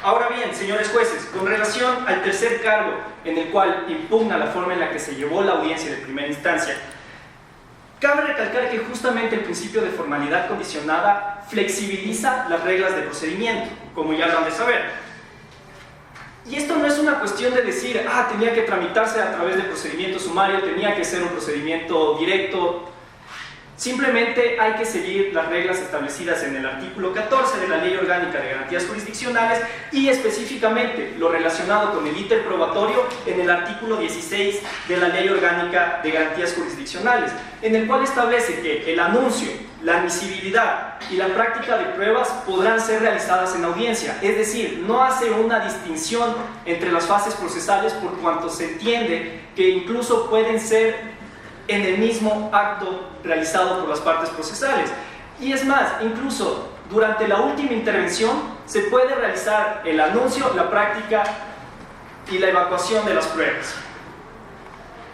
Ahora bien, señores jueces, con relación al tercer cargo en el cual impugna la forma en la que se llevó la audiencia de primera instancia, cabe recalcar que justamente el principio de formalidad condicionada flexibiliza las reglas de procedimiento, como ya lo han de saber. Y esto no es una cuestión de decir, tenía que tramitarse a través de procedimiento sumario, tenía que ser un procedimiento directo. Simplemente hay que seguir las reglas establecidas en el artículo 14 de la Ley Orgánica de Garantías Jurisdiccionales y específicamente lo relacionado con el íter probatorio en el artículo 16 de la Ley Orgánica de Garantías Jurisdiccionales, en el cual establece que el anuncio, la admisibilidad y la práctica de pruebas podrán ser realizadas en audiencia, es decir, no hace una distinción entre las fases procesales por cuanto se entiende que incluso pueden ser en el mismo acto realizado por las partes procesales. Y es más, incluso durante la última intervención se puede realizar el anuncio, la práctica y la evacuación de las pruebas.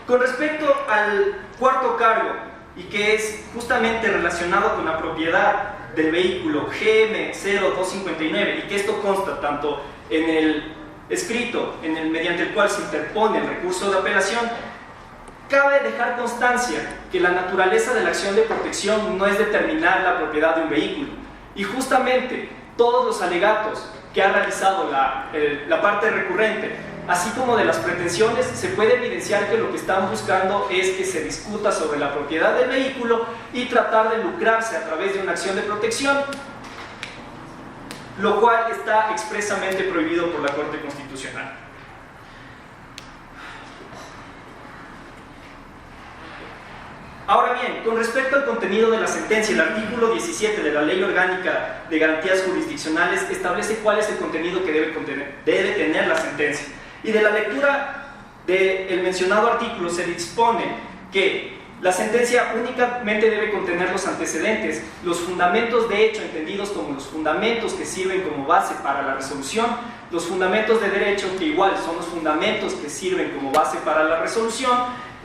Con respecto al cuarto cargo, y que es justamente relacionado con la propiedad del vehículo GM0259, y que esto consta tanto en el escrito mediante el cual se interpone el recurso de apelación, cabe dejar constancia que la naturaleza de la acción de protección no es determinar la propiedad de un vehículo, y justamente todos los alegatos que ha realizado la parte recurrente, así como de las pretensiones, se puede evidenciar que lo que están buscando es que se discuta sobre la propiedad del vehículo y tratar de lucrarse a través de una acción de protección, lo cual está expresamente prohibido por la Corte Constitucional. Ahora bien, con respecto al contenido de la sentencia, el artículo 17 de la Ley Orgánica de Garantías Jurisdiccionales establece cuál es el contenido que debe tener la sentencia. Y de la lectura del mencionado artículo se dispone que la sentencia únicamente debe contener los antecedentes, los fundamentos de hecho entendidos como los fundamentos que sirven como base para la resolución, los fundamentos de derecho que igual son los fundamentos que sirven como base para la resolución,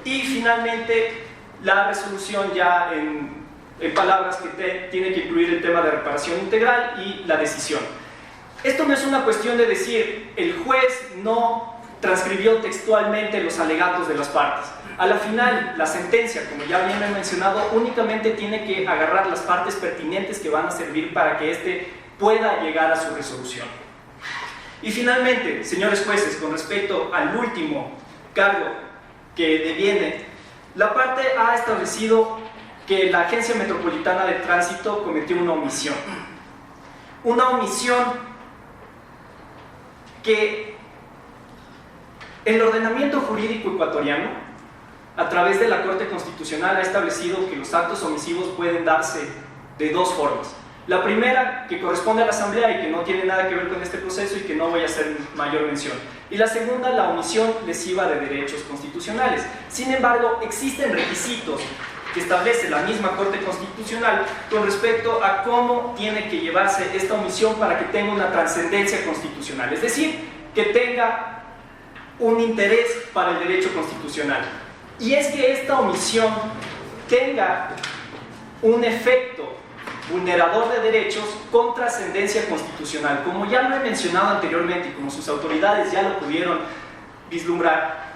y finalmente la resolución ya en palabras que tiene que incluir el tema de reparación integral y la decisión. Esto no es una cuestión de decir el juez no transcribió textualmente los alegatos de las partes. A la final, la sentencia, como ya bien he mencionado, únicamente tiene que agarrar las partes pertinentes que van a servir para que éste pueda llegar a su resolución. Y finalmente, señores jueces, con respecto al último cargo que deviene, la parte ha establecido que la Agencia Metropolitana de Tránsito cometió una omisión. Una omisión que el ordenamiento jurídico ecuatoriano, a través de la Corte Constitucional, ha establecido que los actos omisivos pueden darse de dos formas. La primera, que corresponde a la Asamblea y que no tiene nada que ver con este proceso y que no voy a hacer mayor mención. Y la segunda, la omisión lesiva de derechos constitucionales. Sin embargo, existen requisitos que establece la misma Corte Constitucional con respecto a cómo tiene que llevarse esta omisión para que tenga una trascendencia constitucional, es decir, que tenga un interés para el derecho constitucional. Y es que esta omisión tenga un efecto vulnerador de derechos con trascendencia constitucional. Como ya lo he mencionado anteriormente y como sus autoridades ya lo pudieron vislumbrar,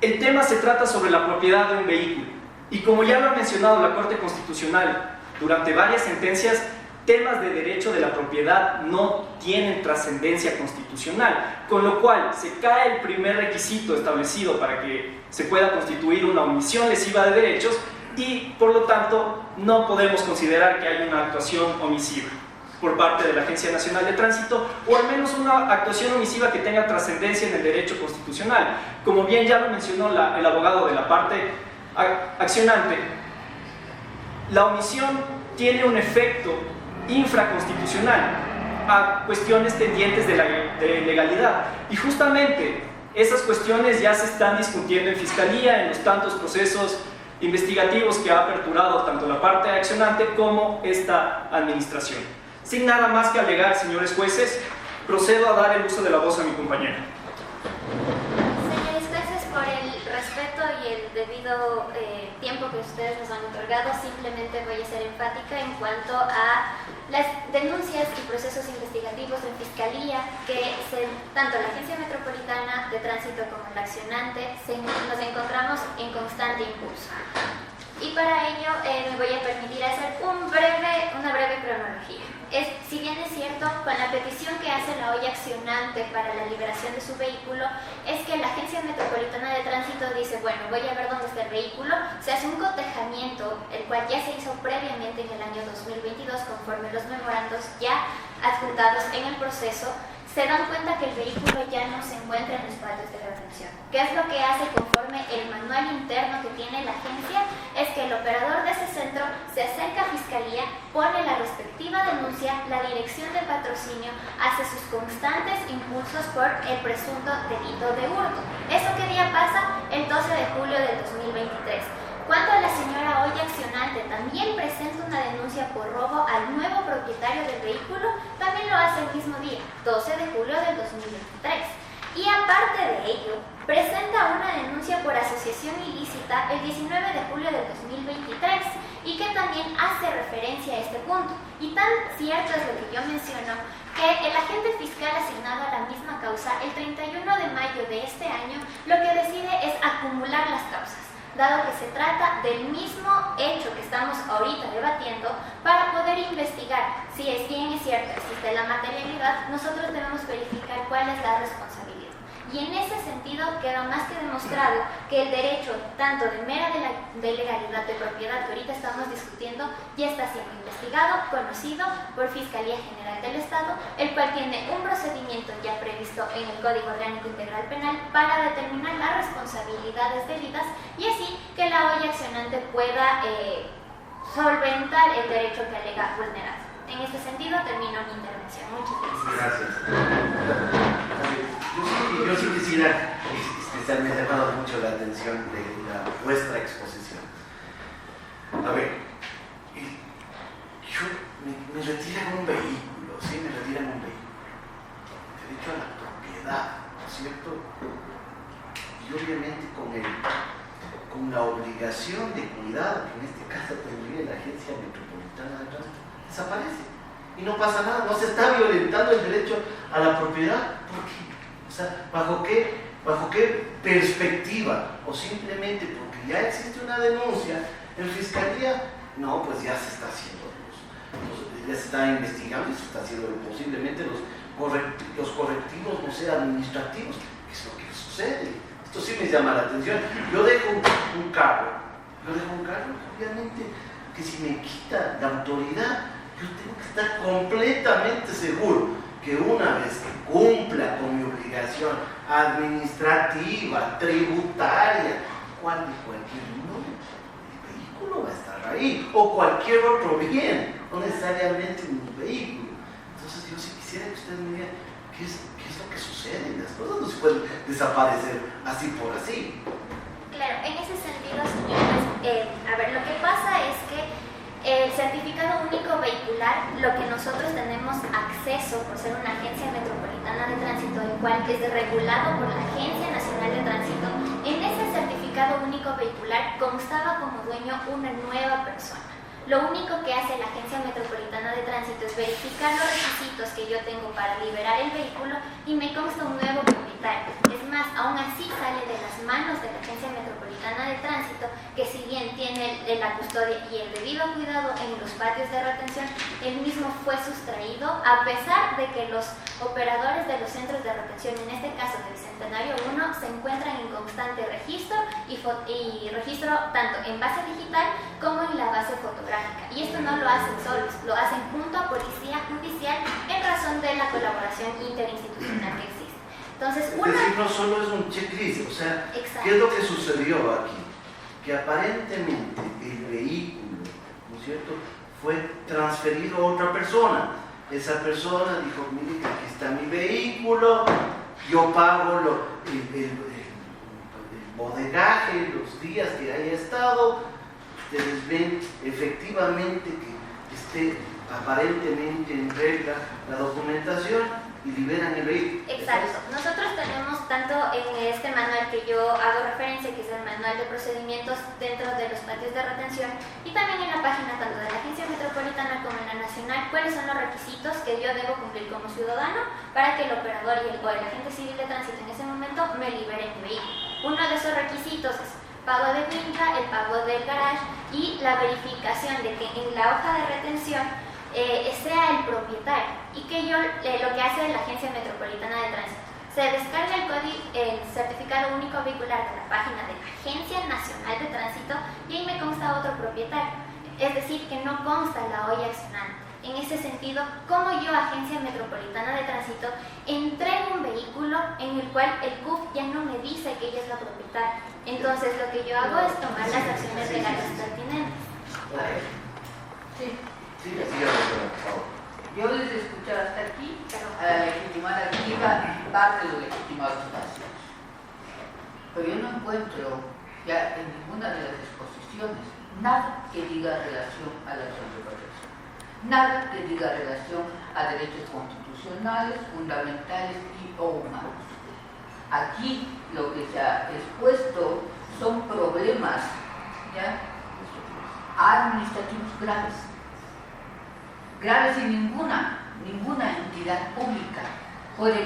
el tema se trata sobre la propiedad de un vehículo. Y como ya lo ha mencionado la Corte Constitucional durante varias sentencias, temas de derecho de la propiedad no tienen trascendencia constitucional, con lo cual se cae el primer requisito establecido para que se pueda constituir una omisión lesiva de derechos y, por lo tanto, no podemos considerar que hay una actuación omisiva por parte de la Agencia Nacional de Tránsito, o al menos una actuación omisiva que tenga trascendencia en el derecho constitucional. Como bien ya lo mencionó el abogado de la parte accionante, la omisión tiene un efecto infraconstitucional a cuestiones tendientes de legalidad, y justamente esas cuestiones ya se están discutiendo en Fiscalía en los tantos procesos investigativos que ha aperturado tanto la parte accionante como esta administración. Sin nada más que alegar, señores jueces, procedo a dar el uso de la voz a mi compañera. Señores jueces, por el respeto y el debido tiempo que ustedes nos han otorgado, simplemente voy a ser enfática en cuanto a las denuncias y procesos investigativos en Fiscalía que tanto la Agencia Metropolitana de Tránsito como el accionante nos encontramos en constante impulso. Y para ello me voy a permitir hacer una breve cronología. Si bien es cierto, con la petición que hace la olla accionante para la liberación de su vehículo, es que la Agencia Metropolitana de Tránsito dice, bueno, voy a ver dónde está el vehículo, se hace un cotejamiento, el cual ya se hizo previamente en el año 2022, conforme los memorandos ya adjuntados en el proceso, se dan cuenta que el vehículo ya no se encuentra en los patios de retención. ¿Qué es lo que hace conforme el manual interno que tiene la agencia? Es que el operador de ese centro se acerca a Fiscalía, pone la respectiva denuncia, la dirección de patrocinio hace sus constantes impulsos por el presunto delito de hurto. ¿Eso qué día pasa? El 12 de julio del 2023. Cuando la señora olla accionante también presenta una denuncia por robo al nuevo propietario del vehículo, también lo hace el mismo día, 12 de julio del 2023. Y aparte de ello, presenta una denuncia por asociación ilícita el 19 de julio del 2023 y que también hace referencia a este punto. Y tan cierto es lo que yo menciono, que el agente fiscal asignado a la misma causa el 31 de mayo de este año lo que decide es acumular las causas, dado que se trata del mismo hecho que estamos ahorita debatiendo, para poder investigar si es bien es cierto, existe la materialidad, nosotros debemos verificar cuál es la responsabilidad. Y en ese sentido queda más que demostrado que el derecho, tanto de mera de legalidad de propiedad que ahorita estamos discutiendo, ya está siendo investigado, conocido por Fiscalía General del Estado, el cual tiene un procedimiento ya previsto en el Código Orgánico Integral Penal para determinar las responsabilidades debidas y así que la olla accionante pueda solventar el derecho que alega vulnerado. En este sentido termino mi intervención. Muchas gracias. Gracias. Yo sí quisiera, me ha llamado mucho la atención de vuestra exposición. A ver, yo me retiran un vehículo, ¿sí? Me retiran un vehículo. Derecho a la propiedad, ¿no es cierto? Y obviamente con la obligación de cuidado que en este caso tendría la Agencia Metropolitana de Tránsito, desaparece. Y no pasa nada, no se está violentando el derecho a la propiedad. ¿Por qué? O sea, ¿bajo qué perspectiva? O simplemente porque ya existe una denuncia en Fiscalía, no, pues ya se está haciendo, ya se está investigando y se está haciendo posiblemente los correctivos, no sé, administrativos. ¿Qué es lo que sucede? Esto sí me llama la atención. Yo dejo un carro, obviamente que si me quita la autoridad, yo tengo que estar completamente seguro que una vez que cumpla con mi obligación administrativa, tributaria, cual de cualquier nombre, vehículo va a estar ahí, o cualquier otro bien, no necesariamente un vehículo. Entonces yo sí quisiera que ustedes me digan qué es lo que sucede. Las cosas no se pueden desaparecer así por así. Claro, en ese sentido, señores, a ver, lo que pasa es que el certificado único vehicular, lo que nosotros tenemos acceso por ser una agencia metropolitana de tránsito, el cual es regulado por la Agencia Nacional de Tránsito, en ese certificado único vehicular constaba como dueño una nueva persona. Lo único que hace la Agencia Metropolitana de Tránsito es verificar los requisitos que yo tengo para liberar el vehículo y me consta un nuevo propietario. Es más, aún así sale de las manos de la Agencia Metropolitana de Tránsito, que si bien tiene la custodia y el debido cuidado en los patios de retención, el mismo fue sustraído a pesar de que los operadores de los centros de retención, en este caso del Bicentenario 1, se encuentran en constante registro y registro tanto en base digital como en la base fotográfica. Y esto no lo hacen solos, lo hacen junto a Policía Judicial en razón de la colaboración interinstitucional que existe. Entonces, Es decir, no solo es un checklist, o sea, Exacto. ¿qué es lo que sucedió aquí? Que aparentemente el vehículo, ¿no es cierto?, fue transferido a otra persona. Esa persona dijo, mire, aquí está mi vehículo, yo pago el bodegaje, los días que haya estado. Ustedes ven efectivamente que esté aparentemente en regla la documentación y liberan el vehículo. Exacto. Nosotros tenemos tanto en este manual que yo hago referencia, que es el manual de procedimientos dentro de los patios de retención, y también en la página tanto de la Agencia Metropolitana como en la Nacional, cuáles son los requisitos que yo debo cumplir como ciudadano para que el operador y el agente civil de tránsito en ese momento me libere mi vehículo. Uno de esos requisitos es pago de finca, el pago del garage y la verificación de que en la hoja de retención sea el propietario, y que yo lo que hace la Agencia Metropolitana de Tránsito, se descarga el certificado único vehicular de la página de la Agencia Nacional de Tránsito y ahí me consta otro propietario, es decir, que no consta la olla accionante. En ese sentido, como yo, Agencia Metropolitana de Tránsito, entrego un vehículo en el cual el CUF ya no me dice que ella es la propietaria. Entonces, lo que yo hago es tomar las acciones legales pertinentes. Sí. Sí, así es, por favor. Yo les he escuchado hasta aquí a la legitimada activa parte de los legitimados básicos. Pero yo no encuentro ya en ninguna de las exposiciones nada que diga relación a la acción de protección. Nada que diga relación a derechos constitucionales, fundamentales y o humanos. Aquí lo que se ha expuesto son problemas, ¿ya?, administrativos graves. Graves y ninguna entidad pública puede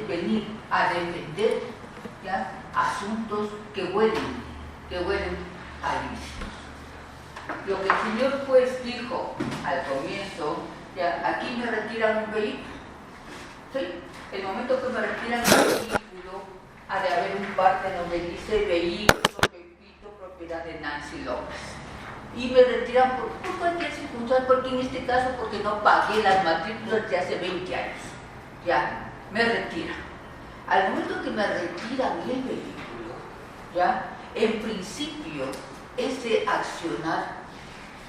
venir a defender, ¿ya?, asuntos que huelen a ilícitos. Lo que el señor juez dijo al comienzo, ya, aquí me retiran un vehículo. ¿Sí? El momento que me retiran un vehículo, ha de haber un parte donde dice vehículo, repito, propiedad de Nancy López. Y me retiran por cualquier circunstancia, porque en este caso porque no pagué las matrículas de hace 20 años. Ya, me retiran. Al momento que me retiran el vehículo, ya, en principio, ese accionar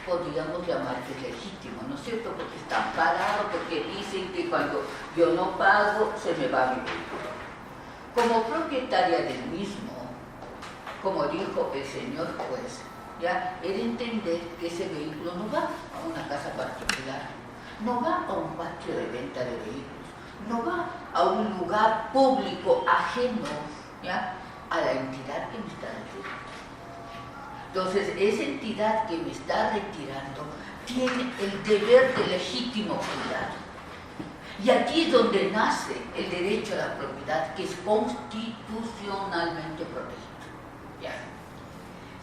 podríamos llamar que es legítimo, ¿no es cierto? Porque está amparado, porque dicen que cuando yo no pago, se me va mi vehículo. Como propietaria del mismo, como dijo el señor juez, ya, he de entender que ese vehículo no va a una casa particular, no va a un patio de venta de vehículos, no va a un lugar público ajeno, ya, a la entidad que me está retirando. Entonces, esa entidad que me está retirando tiene el deber de legítimo cuidado. Y aquí es donde nace el derecho a la propiedad, que es constitucionalmente protegido. ¿Ya?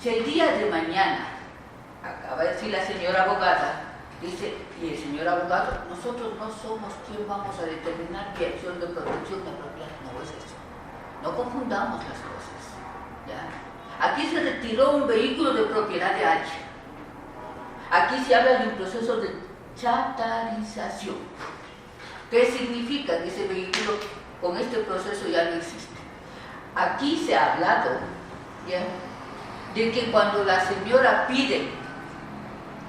Si el día de mañana, acaba de decir la señora abogada, dice, y el señor abogado, nosotros no somos quien vamos a determinar qué acción de protección de propiedad, no es eso. No confundamos las cosas. ¿Ya? Aquí se retiró un vehículo de propiedad de alguien. Aquí se habla de un proceso de chatarización. ¿Qué significa? Que ese vehículo con este proceso ya no existe. Aquí se ha hablado, ¿ya?, de que cuando la señora pide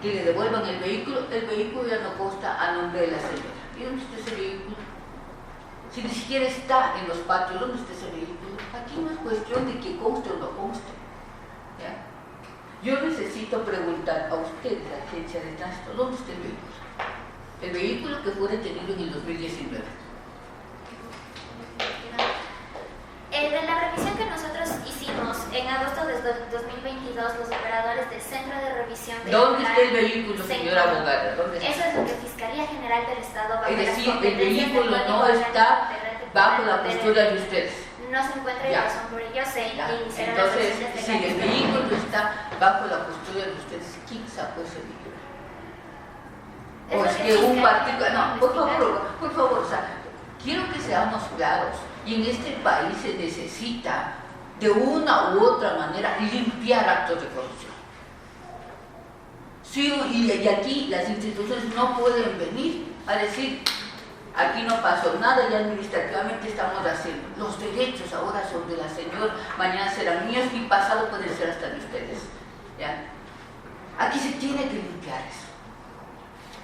que le devuelvan el vehículo ya no consta a nombre de la señora. ¿Y dónde está ese vehículo? Si ni siquiera está en los patios, ¿dónde está ese vehículo? Aquí no es cuestión de que conste o no conste. ¿Ya? Yo necesito preguntar a usted, la agencia de tránsito, ¿dónde está el vehículo? El vehículo que fue detenido en el 2019. De la revisión que nosotros hicimos en agosto de 2022, los operadores del Centro de Revisión Vehicular... ¿Dónde está el vehículo, señora abogada? ¿Dónde está? Eso es lo que Fiscalía General del Estado va a Es decir, el vehículo no está bajo la custodia de ustedes. No se encuentra y Ya. razón por ello se Ya. iniciaron las Entonces, acciones si el legales. vehículo está bajo la custodia de ustedes, ¿quién sacó ese vehículo? O es que un particular... No, por favor, o sea, quiero que seamos claros. Y en este país se necesita, de una u otra manera, limpiar actos de corrupción. Sí, y aquí las instituciones no pueden venir a decir, aquí no pasó nada y administrativamente estamos haciendo. Los derechos ahora son de la señora, mañana serán míos y pasado pueden ser hasta de ustedes. ¿Ya? Aquí se tiene que limpiar eso.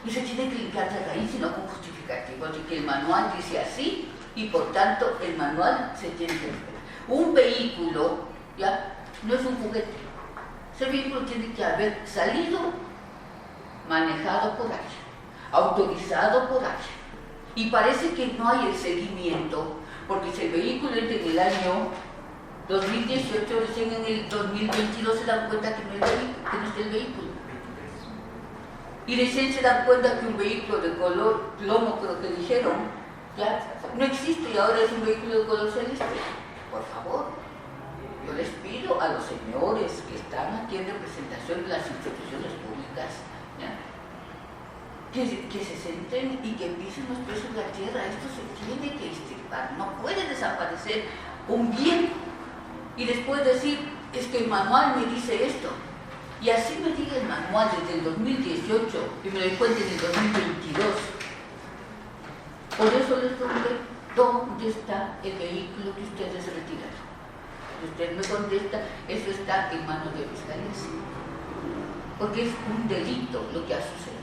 Y se tiene que limpiar de raíz y no con justificativos de que el manual dice así y por tanto el manual se tiene que limpiar. Un vehículo, ¿ya? No es un juguete. Ese vehículo tiene que haber salido manejado por alguien, autorizado por alguien. Y parece que no hay el seguimiento, porque si el vehículo entra en el año 2018, recién en el 2022 se dan cuenta que no está el vehículo. Y recién se dan cuenta que un vehículo de color plomo, creo que dijeron, ya no existe y ahora es un vehículo de color celeste. Por favor, yo les pido a los señores que están aquí en representación de las instituciones públicas, ¿ya? Que se centren y que empiecen los pies en la tierra. Esto se tiene que extirpar. No puede desaparecer un bien y después decir, es que el manual me dice esto. Y así me diga el manual desde el 2018 y me lo cuente en el 2022. Por eso les pregunté, ¿dónde está el vehículo que ustedes retiraron? Y usted me contesta, eso está en manos de fiscalía. Porque es un delito lo que ha sucedido.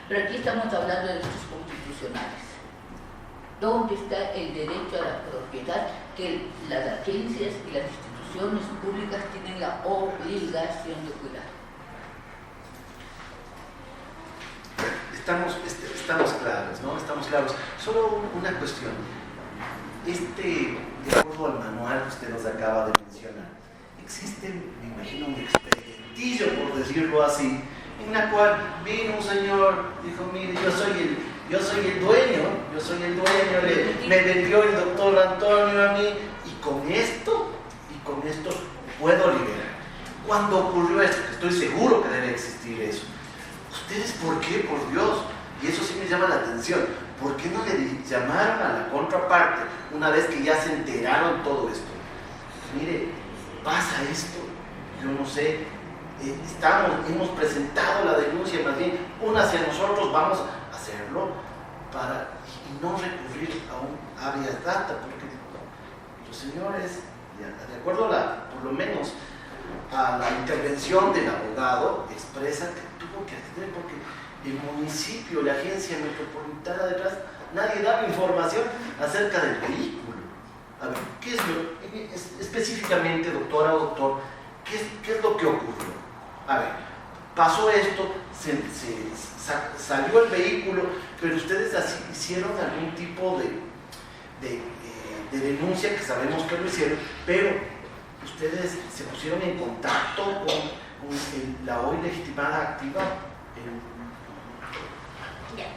Pero aquí estamos hablando de derechos constitucionales. ¿Dónde está el derecho a la propiedad que las agencias y las instituciones públicas tienen la obligación de cuidar? Estamos claros, ¿no? Estamos claros. Solo una cuestión. De acuerdo al manual que usted nos acaba de mencionar, existe, me imagino, un expedientillo, por decirlo así, en la cual vino un señor, dijo, mire, yo soy el dueño, me vendió el doctor Antonio a mí, y con esto puedo liberar. Cuando ocurrió esto, que estoy seguro que debe existir eso, ¿ustedes por qué? Por Dios. Y eso sí me llama la atención. ¿Por qué no le llamaron a la contraparte una vez que ya se enteraron todo esto? Mire, pasa esto, yo no sé, hemos presentado la denuncia, más bien, una hacia nosotros, vamos a hacerlo para no recurrir a un habeas data, porque los señores, de acuerdo por lo menos a la intervención del abogado, expresa que tuvo que atender porque el municipio, la agencia metropolitana detrás, nadie daba información acerca del vehículo. A ver, ¿qué es específicamente, doctora o doctor, qué es lo que ocurrió? A ver, pasó esto, salió el vehículo, pero ustedes así hicieron algún tipo de denuncia, que sabemos que lo hicieron, pero ustedes se pusieron en contacto con la hoy legitimada activa. Ya.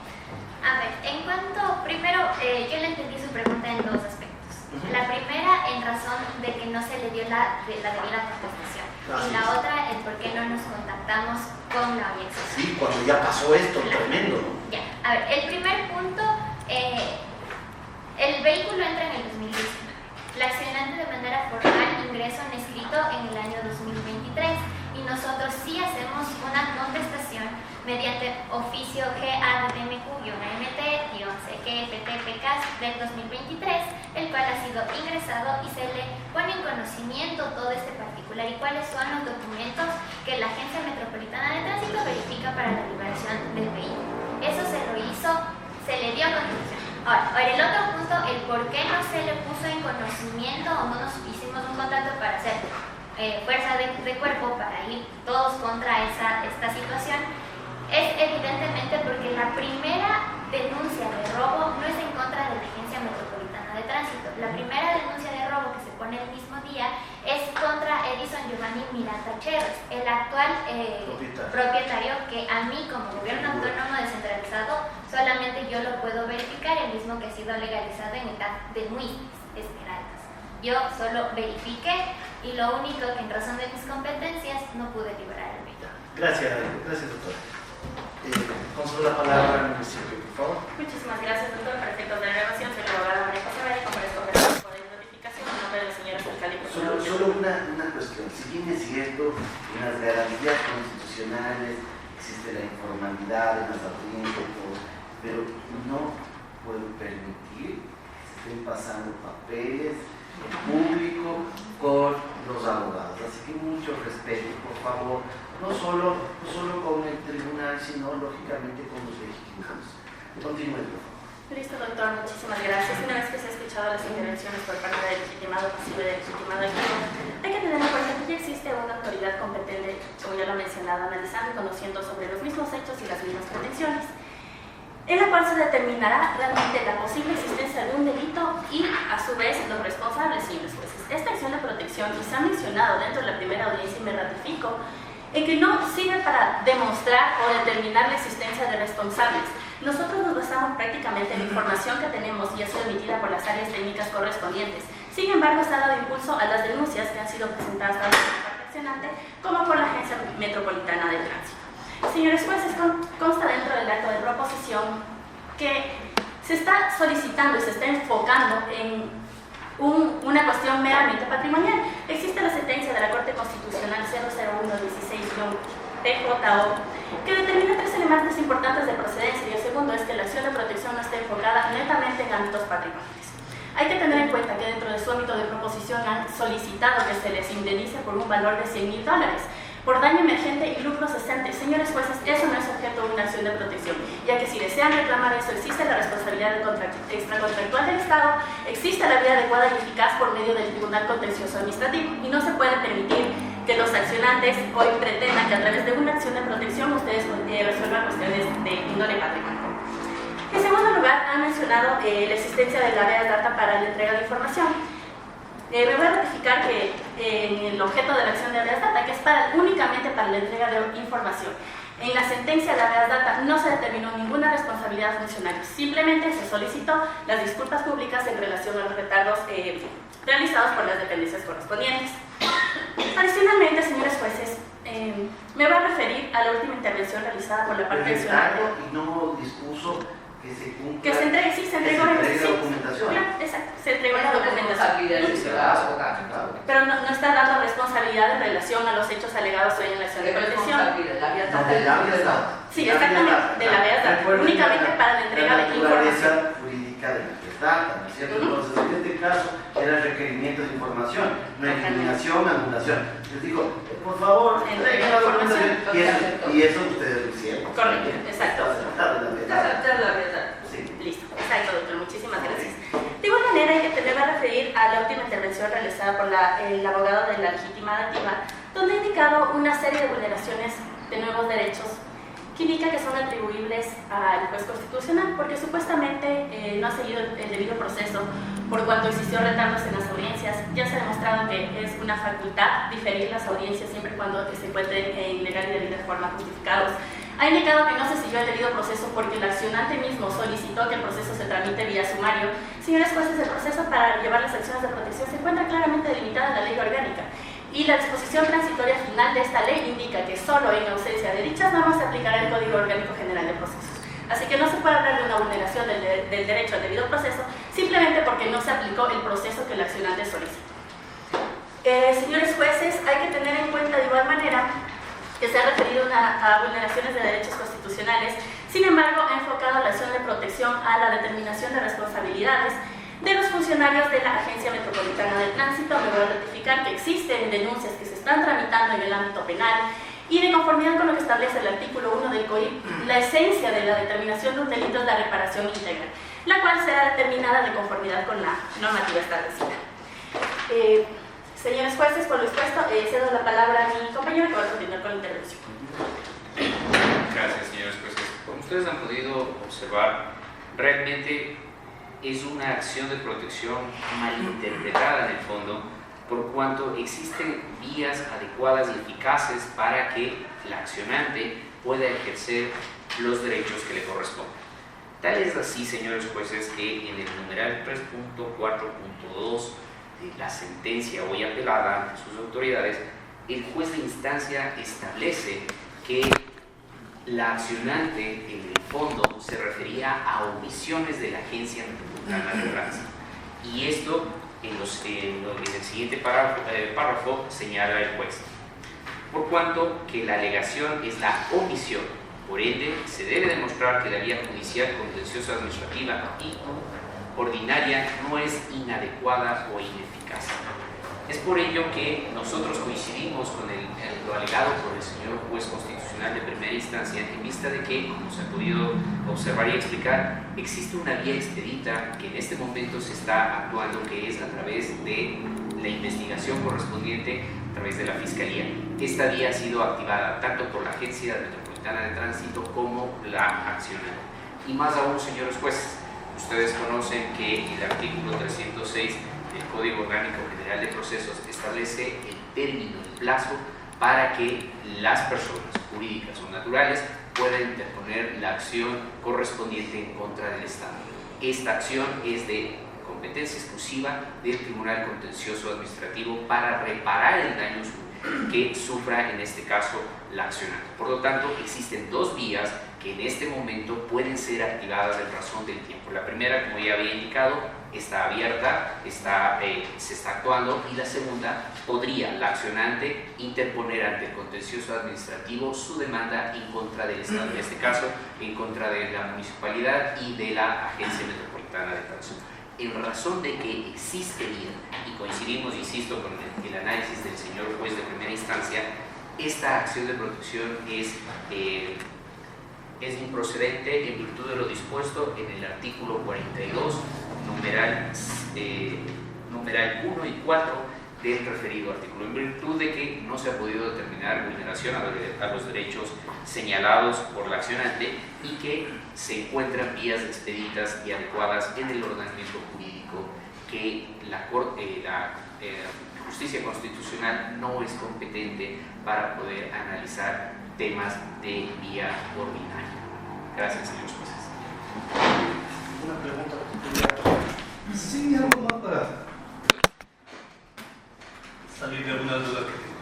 A ver, en cuanto, primero, yo le entendí su pregunta en dos aspectos. La primera, en razón de que no se le dio la debida contestación. Y la otra, el por qué no nos contactamos con la audiencia. Sí, cuando ya pasó esto, tremendo, ¿no? Ya, a ver, el primer punto, el vehículo entra en el 2019. La accionante de manera formal ingresa un escrito en el año 2023 y nosotros sí hacemos una contestación mediante oficio GADMQ-MT-CQPTPK del 2023, el cual ha sido ingresado y se le pone en conocimiento todo este particular particular y cuáles son los documentos que la Agencia Metropolitana de Tránsito verifica para la liberación del vehículo. Eso se lo hizo, se le dio constitución. Ahora, el otro punto, el por qué no se le puso en conocimiento o no nos hicimos un contrato para hacer fuerza de cuerpo para ir todos contra esta situación, es evidentemente porque la primera denuncia de robo no es en contra de la Agencia Metropolitana de Tránsito. La primera denuncia de robo que se pone el mismo día es contra Edison Giovanni Miranda Cherres, el actual propietario que a mí como gobierno autónomo descentralizado solamente yo lo puedo verificar, el mismo que ha sido legalizado en el TAP de Muisnes, Esmeraldas. Yo solo verifiqué y lo único que en razón de mis competencias no pude liberar el vehículo. Gracias, doctora. Concedo la palabra al municipio, por favor. Muchísimas gracias, doctor. Para efectos de la grabación, soy la abogada María José Valle, comparezco por la notificación en nombre de la señora alcalde. Solo una cuestión. Si bien es cierto, en las garantías constitucionales existe la informalidad en las audiencias, pero no puedo permitir que se estén pasando papeles en público con los abogados. Así que mucho respeto, por favor. No solo con el tribunal, sino lógicamente con los legitimados. Continúe, por favor. Listo, doctor, muchísimas gracias. Una vez que se han escuchado las intervenciones por parte del legitimado pasivo y del legitimado activo, hay que tener en cuenta que ya existe una autoridad competente, como ya lo he mencionado, analizando y conociendo sobre los mismos hechos y las mismas pretensiones, en la cual se determinará realmente la posible existencia de un delito y, a su vez, los responsables, señores jueces. Esta acción de protección, y se ha mencionado dentro de la primera audiencia y me ratifico, en que no sirve para demostrar o determinar la existencia de responsables. Nosotros nos basamos prácticamente en la información que tenemos y ha sido emitida por las áreas técnicas correspondientes. Sin embargo, se ha dado impulso a las denuncias que han sido presentadas tanto por la parte accionante como por la Agencia Metropolitana de Tránsito. Señores jueces, consta dentro del acto de proposición que se está solicitando y se está enfocando en una cuestión meramente patrimonial. Existe la sentencia de la Corte Constitucional 00116-TJO que determina tres elementos importantes de procedencia, y el segundo es que la acción de protección no esté enfocada netamente en ámbitos patrimoniales. Hay que tener en cuenta que dentro de su ámbito de proposición han solicitado que se les indemnice por un valor de $100.000 por daño emergente y lucro cesante. Señores jueces, eso no es objeto de una acción de protección, ya que si desean reclamar eso, existe la responsabilidad extracontractual del Estado, existe la vía adecuada y eficaz por medio del Tribunal Contencioso Administrativo, y no se puede permitir que los accionantes hoy pretendan que a través de una acción de protección ustedes resuelvan cuestiones de índole patrimonial. En segundo lugar, han mencionado la existencia de la habeas data para la entrega de información. Me voy a ratificar que el objeto de la acción de habeas data, que es únicamente para la entrega de información. En la sentencia de habeas data no se determinó ninguna responsabilidad funcional, simplemente se solicitó las disculpas públicas en relación a los retardos realizados por las dependencias correspondientes. Adicionalmente, señores jueces, me voy a referir a la última intervención realizada por la parte accionante. Y no dispuso que se cumpla. Que se entregue, sí, se entregó la documentación. Claro, exacto, se entregó la documentación. Pero no está dando responsabilidad en relación a los hechos alegados hoy en la acción de protección. Sí, exactamente, de la habeas data, únicamente para la entrega de información jurídica de la data, ¿no es cierto? Entonces, en este caso, era requerimiento de información, no eliminación, anulación. Les digo, por favor, entreguen la documentación, y eso ustedes lo hicieron. Correcto, exacto. Aceptar la verdad. Sí. Listo, exacto, doctor, muchísimas gracias. De igual manera, hay que me va a referir a la última intervención realizada por el abogado de la legitimada activa, donde ha indicado una serie de vulneraciones de nuevos derechos que indica que son atribuibles al juez constitucional, porque supuestamente no ha seguido el debido proceso por cuanto existió retardos en las audiencias. Ya se ha demostrado que es una facultad diferir las audiencias siempre y cuando se encuentren en legal y debida forma justificados. Ha indicado que no se siguió el debido proceso porque el accionante mismo solicitó que el proceso se tramite vía sumario. Señores jueces, el proceso para llevar las acciones de protección se encuentra claramente delimitado en la ley orgánica, y la disposición transitoria final de esta ley indica que solo en ausencia de dichas normas se aplicará el Código Orgánico General de Procesos. Así que no se puede hablar de una vulneración del derecho al debido proceso simplemente porque no se aplicó el proceso que el accionante solicitó. Señores jueces, hay que tener en cuenta de igual manera que se ha referido a vulneraciones de derechos constitucionales. Sin embargo, ha enfocado la acción de protección a la determinación de responsabilidades, de los funcionarios de la Agencia Metropolitana de Tránsito. Me voy a ratificar que existen denuncias que se están tramitando en el ámbito penal y de conformidad con lo que establece el artículo 1 del COIP, la esencia de la determinación de un delito es la reparación íntegra, la cual será determinada de conformidad con la normativa establecida. Señores jueces, por lo expuesto, cedo la palabra a mi compañero que va a continuar con la intervención. Gracias, señores jueces. Como ustedes han podido observar, realmente es una acción de protección malinterpretada en el fondo, por cuanto existen vías adecuadas y eficaces para que el accionante pueda ejercer los derechos que le corresponden. Tal es así, señores jueces, que en el numeral 3.4.2 de la sentencia hoy apelada ante sus autoridades, el juez de instancia establece que la accionante en el fondo se refería a omisiones de la Agencia Metropolitana de Tránsito. Y esto en el siguiente párrafo señala el juez. Por cuanto que la alegación es la omisión, por ende se debe demostrar que la vía judicial contenciosa administrativa y ordinaria no es inadecuada o ineficaz. Es por ello que nosotros coincidimos con lo alegado por el señor juez constitucional de primera instancia, en vista de que, como se ha podido observar y explicar, existe una vía expedita que en este momento se está actuando, que es a través de la investigación correspondiente a través de la Fiscalía. Esta vía ha sido activada tanto por la Agencia Metropolitana de Tránsito como la accionante. Y más aún, señores jueces, ustedes conocen que el artículo 306 del Código Orgánico General de Procesos establece el término, el plazo para que las personas jurídicas o naturales puedan interponer la acción correspondiente en contra del Estado. Esta acción es de competencia exclusiva del Tribunal Contencioso Administrativo para reparar el daño que sufra en este caso la accionante. Por lo tanto, existen dos vías que en este momento pueden ser activadas en razón del tiempo. La primera, como ya había indicado, está abierta, se está actuando, y la segunda, podría la accionante interponer ante el contencioso administrativo su demanda en contra del Estado, en este caso en contra de la municipalidad y de la Agencia Metropolitana de Tránsito. En razón de que existe vía, y coincidimos, insisto, con el análisis del señor juez de primera instancia, esta acción de protección es improcedente en virtud de lo dispuesto en el artículo 42, numeral 1 y 4 del referido artículo, en virtud de que no se ha podido determinar vulneración a los derechos señalados por la accionante y que se encuentran vías expeditas y adecuadas en el ordenamiento jurídico, que la justicia constitucional no es competente para poder analizar temas de vía ordinaria. Gracias, señores jueces. Una pregunta. Sí, algo más para salir de algunas dudas que tengo.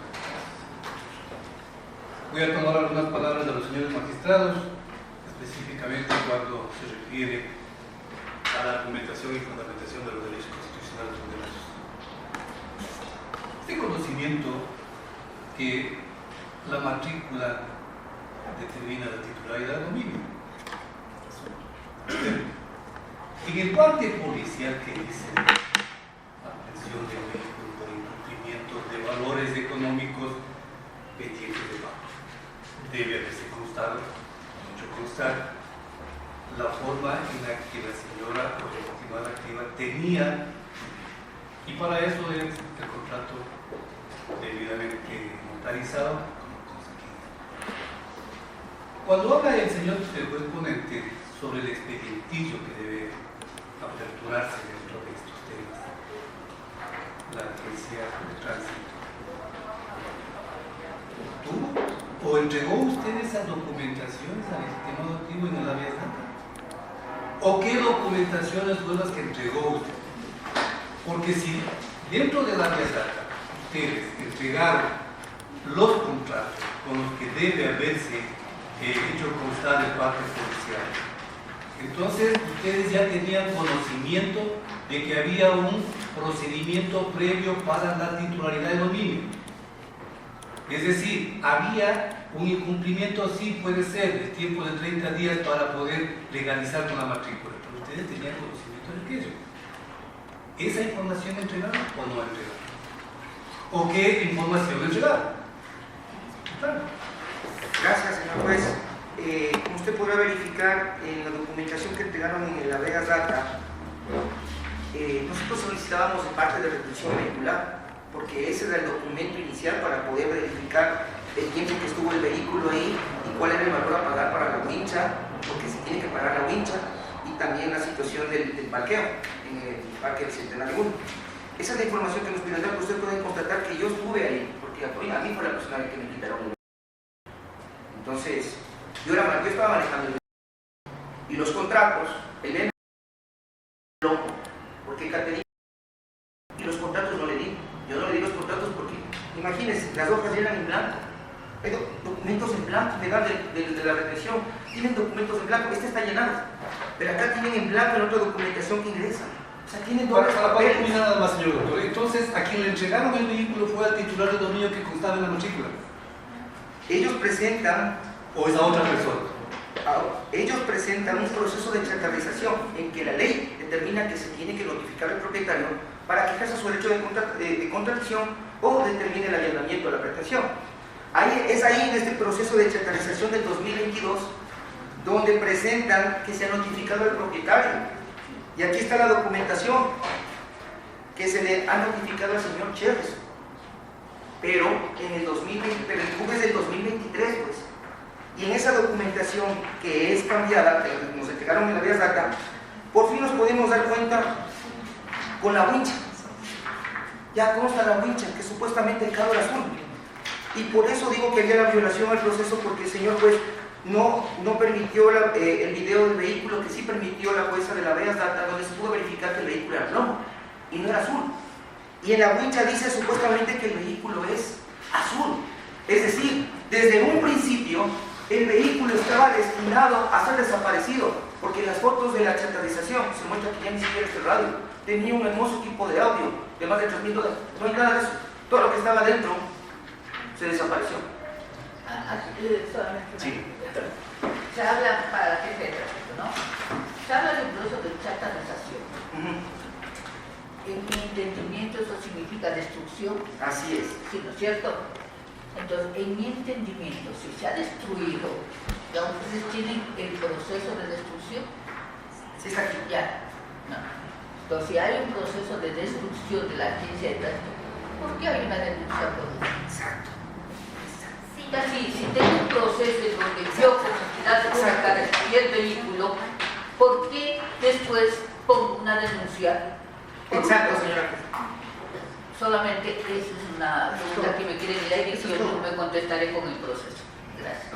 Voy a tomar algunas palabras de los señores magistrados, específicamente cuando se refiere a la argumentación y fundamentación de los derechos constitucionales fundamentos. Este conocimiento que la matrícula determina la titularidad del dominio. En el parte policial que dice aprehensión de vehículo por incumplimiento de valores económicos pendientes de pago, debe haberse constado, mucho constar, la forma en la que la señora o la estimada activa tenía, y para eso debe ser el contrato debidamente notarizado, como cosa aquí. Cuando habla el señor juez ponente sobre el expedientillo que debe aperturarse dentro de estos temas, la Agencia de Tránsito obtuvo o entregó usted esas documentaciones al estimado activo en el habeas data, o qué documentaciones fueron las que entregó usted, porque si dentro del habeas data ustedes entregaron los contratos con los que debe haberse hecho constar el parte policial, entonces ustedes ya tenían conocimiento de que había un procedimiento previo para la titularidad de dominio. Es decir, había un incumplimiento, sí puede ser, el tiempo de 30 días para poder legalizar con la matrícula, pero ustedes tenían conocimiento de aquello. esa información entregada o no entregada. ¿O qué información entregada? Claro. Gracias, señor juez. Como usted podrá verificar en la documentación que entregaron en la Vegas Data, nosotros solicitábamos de parte de retención vehicular, porque ese era el documento inicial para poder verificar el tiempo que estuvo el vehículo ahí y cuál era el valor a pagar para la wincha, porque se tiene que pagar la wincha, y también la situación del parqueo en el Parque Bicentenario 1. Esa es la información que nos pidieron dar, pero usted puede constatar que yo estuve ahí, porque a mí fue la persona que me quitaron el vehículo. Entonces, yo estaba manejando el vehículo. Y los contratos, el loco, porque Caterina y los contratos no le di. Yo no le di los contratos porque, imagínense, las hojas llenan en blanco. Hay documentos en blanco, me dan de la retención, tienen documentos en blanco, este está llenado, pero acá tienen en blanco en otra documentación que ingresa. O sea, tienen dobles Para papeles. terminar nada más, señor doctor. Entonces, a quien le entregaron el vehículo fue al titular de dominio que constaba en la matrícula. Ellos presentan, ¿O es a otra persona? ellos presentan un proceso de chatarrización en que la ley determina que se tiene que notificar al propietario para que ejerza su derecho de contradicción o determine el allanamiento de la pretensión. Es ahí en este proceso de chatarrización del 2022 donde presentan que se ha notificado al propietario. Y aquí está la documentación que se le ha notificado al señor Chávez. Pero en el 2020, pero el buque es del 2023, pues. Y en esa documentación que es cambiada, que nos entregaron en la Vías Data, por fin nos podemos dar cuenta con la wincha. Ya consta la wincha, que supuestamente el cabo era azul. Y por eso digo que había la violación al proceso, porque el señor juez no permitió el video del vehículo, que sí permitió la jueza de la Vías Data, donde se pudo verificar que el vehículo era plomo y no era azul. Y en la wincha dice supuestamente que el vehículo es azul. Es decir, desde un principio el vehículo estaba destinado a ser desaparecido, porque en las fotos de la chatarrización se muestra que ya ni siquiera es el radio. Tenía un hermoso equipo de audio de más de 3.000 dólares. No hay nada de eso. Todo lo que estaba dentro se desapareció. Sí. Se habla para qué fecha, ¿no? Se habla de un proceso de chatarrización. En mi entendimiento eso significa destrucción. Así es. Sí, ¿no es cierto? Entonces, en mi entendimiento, si se ha destruido, ¿ya ustedes tienen el proceso de destrucción? Sí, está aquí. Ya, no. Entonces, si hay un proceso de destrucción de la agencia de tránsito, ¿por qué hay una denuncia por eso? Exacto. Si tengo un proceso en donde yo como entidad pública destruí el vehículo, ¿por qué después pongo una denuncia? Exacto, señora. Solamente esa es una pregunta que me quiere mirar y que yo me contestaré con el proceso. Gracias.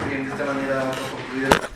Bien, de esta manera vamos a concluir.